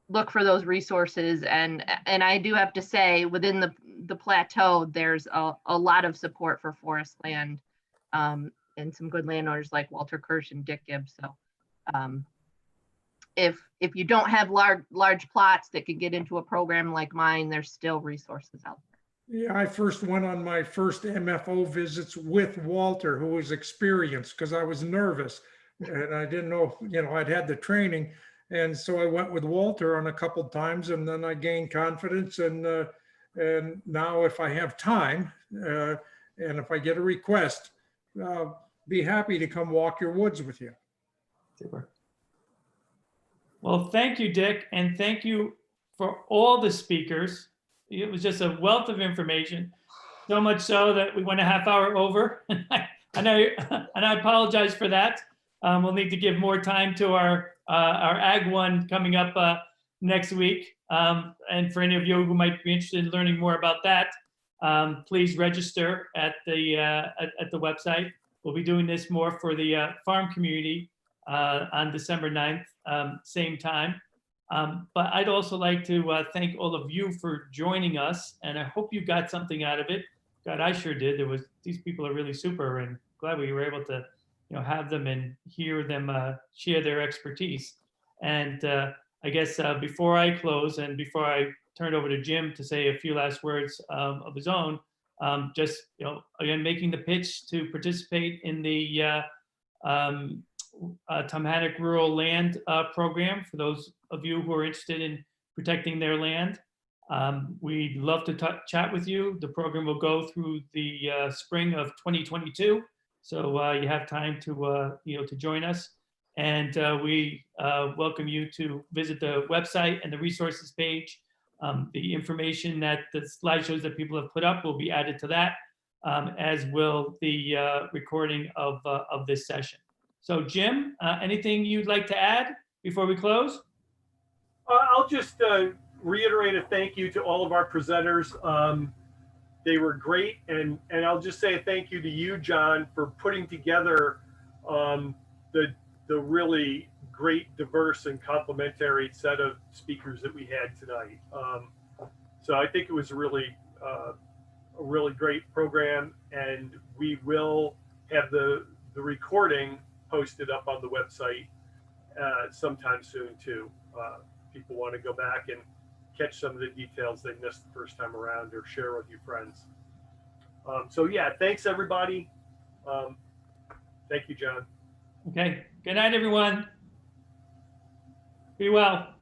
look for those resources. And I do have to say, within the plateau, there's a lot of support for forest land, and some good landowners like Walter Kirsch and Dick Gibbs. So if you don't have large plots that could get into a program like mine, there's still resources out there. Yeah, I first went on my first MFO visits with Walter, who was experienced, because I was nervous and I didn't know, I'd had the training. And so I went with Walter on a couple of times, and then I gained confidence. And now if I have time, and if I get a request, be happy to come walk your woods with you. Super. Well, thank you, Dick, and thank you for all the speakers. It was just a wealth of information, so much so that we went a half hour over. I know, and I apologize for that. We'll need to give more time to our Ag One coming up next week. And for any of you who might be interested in learning more about that, please register at the website. We'll be doing this more for the farm community on December 9th, same time. But I'd also like to thank all of you for joining us, and I hope you got something out of it. God, I sure did. These people are really super, and glad we were able to, have them and hear them share their expertise. And I guess before I close and before I turn it over to Jim to say a few last words of his own, just again making the pitch to participate in the Tomhannock Rural Land Program for those of you who are interested in protecting their land. We'd love to chat with you. The program will go through the spring of 2022, so you have time to to join us. And we welcome you to visit the website and the resources page. The information that the slideshows that people have put up will be added to that, as will the recording of this session. So Jim, anything you'd like to add before we close? I'll just reiterate a thank you to all of our presenters. They were great, and I'll just say a thank you to you, John, for putting together the really great, diverse, and complementary set of speakers that we had tonight. So I think it was really a really great program, and we will have the recording posted up on the website sometime soon too. People want to go back and catch some of the details they missed the first time around, or share with your friends. So yeah, thanks everybody. Thank you, John. Okay. Good night, everyone. Be well.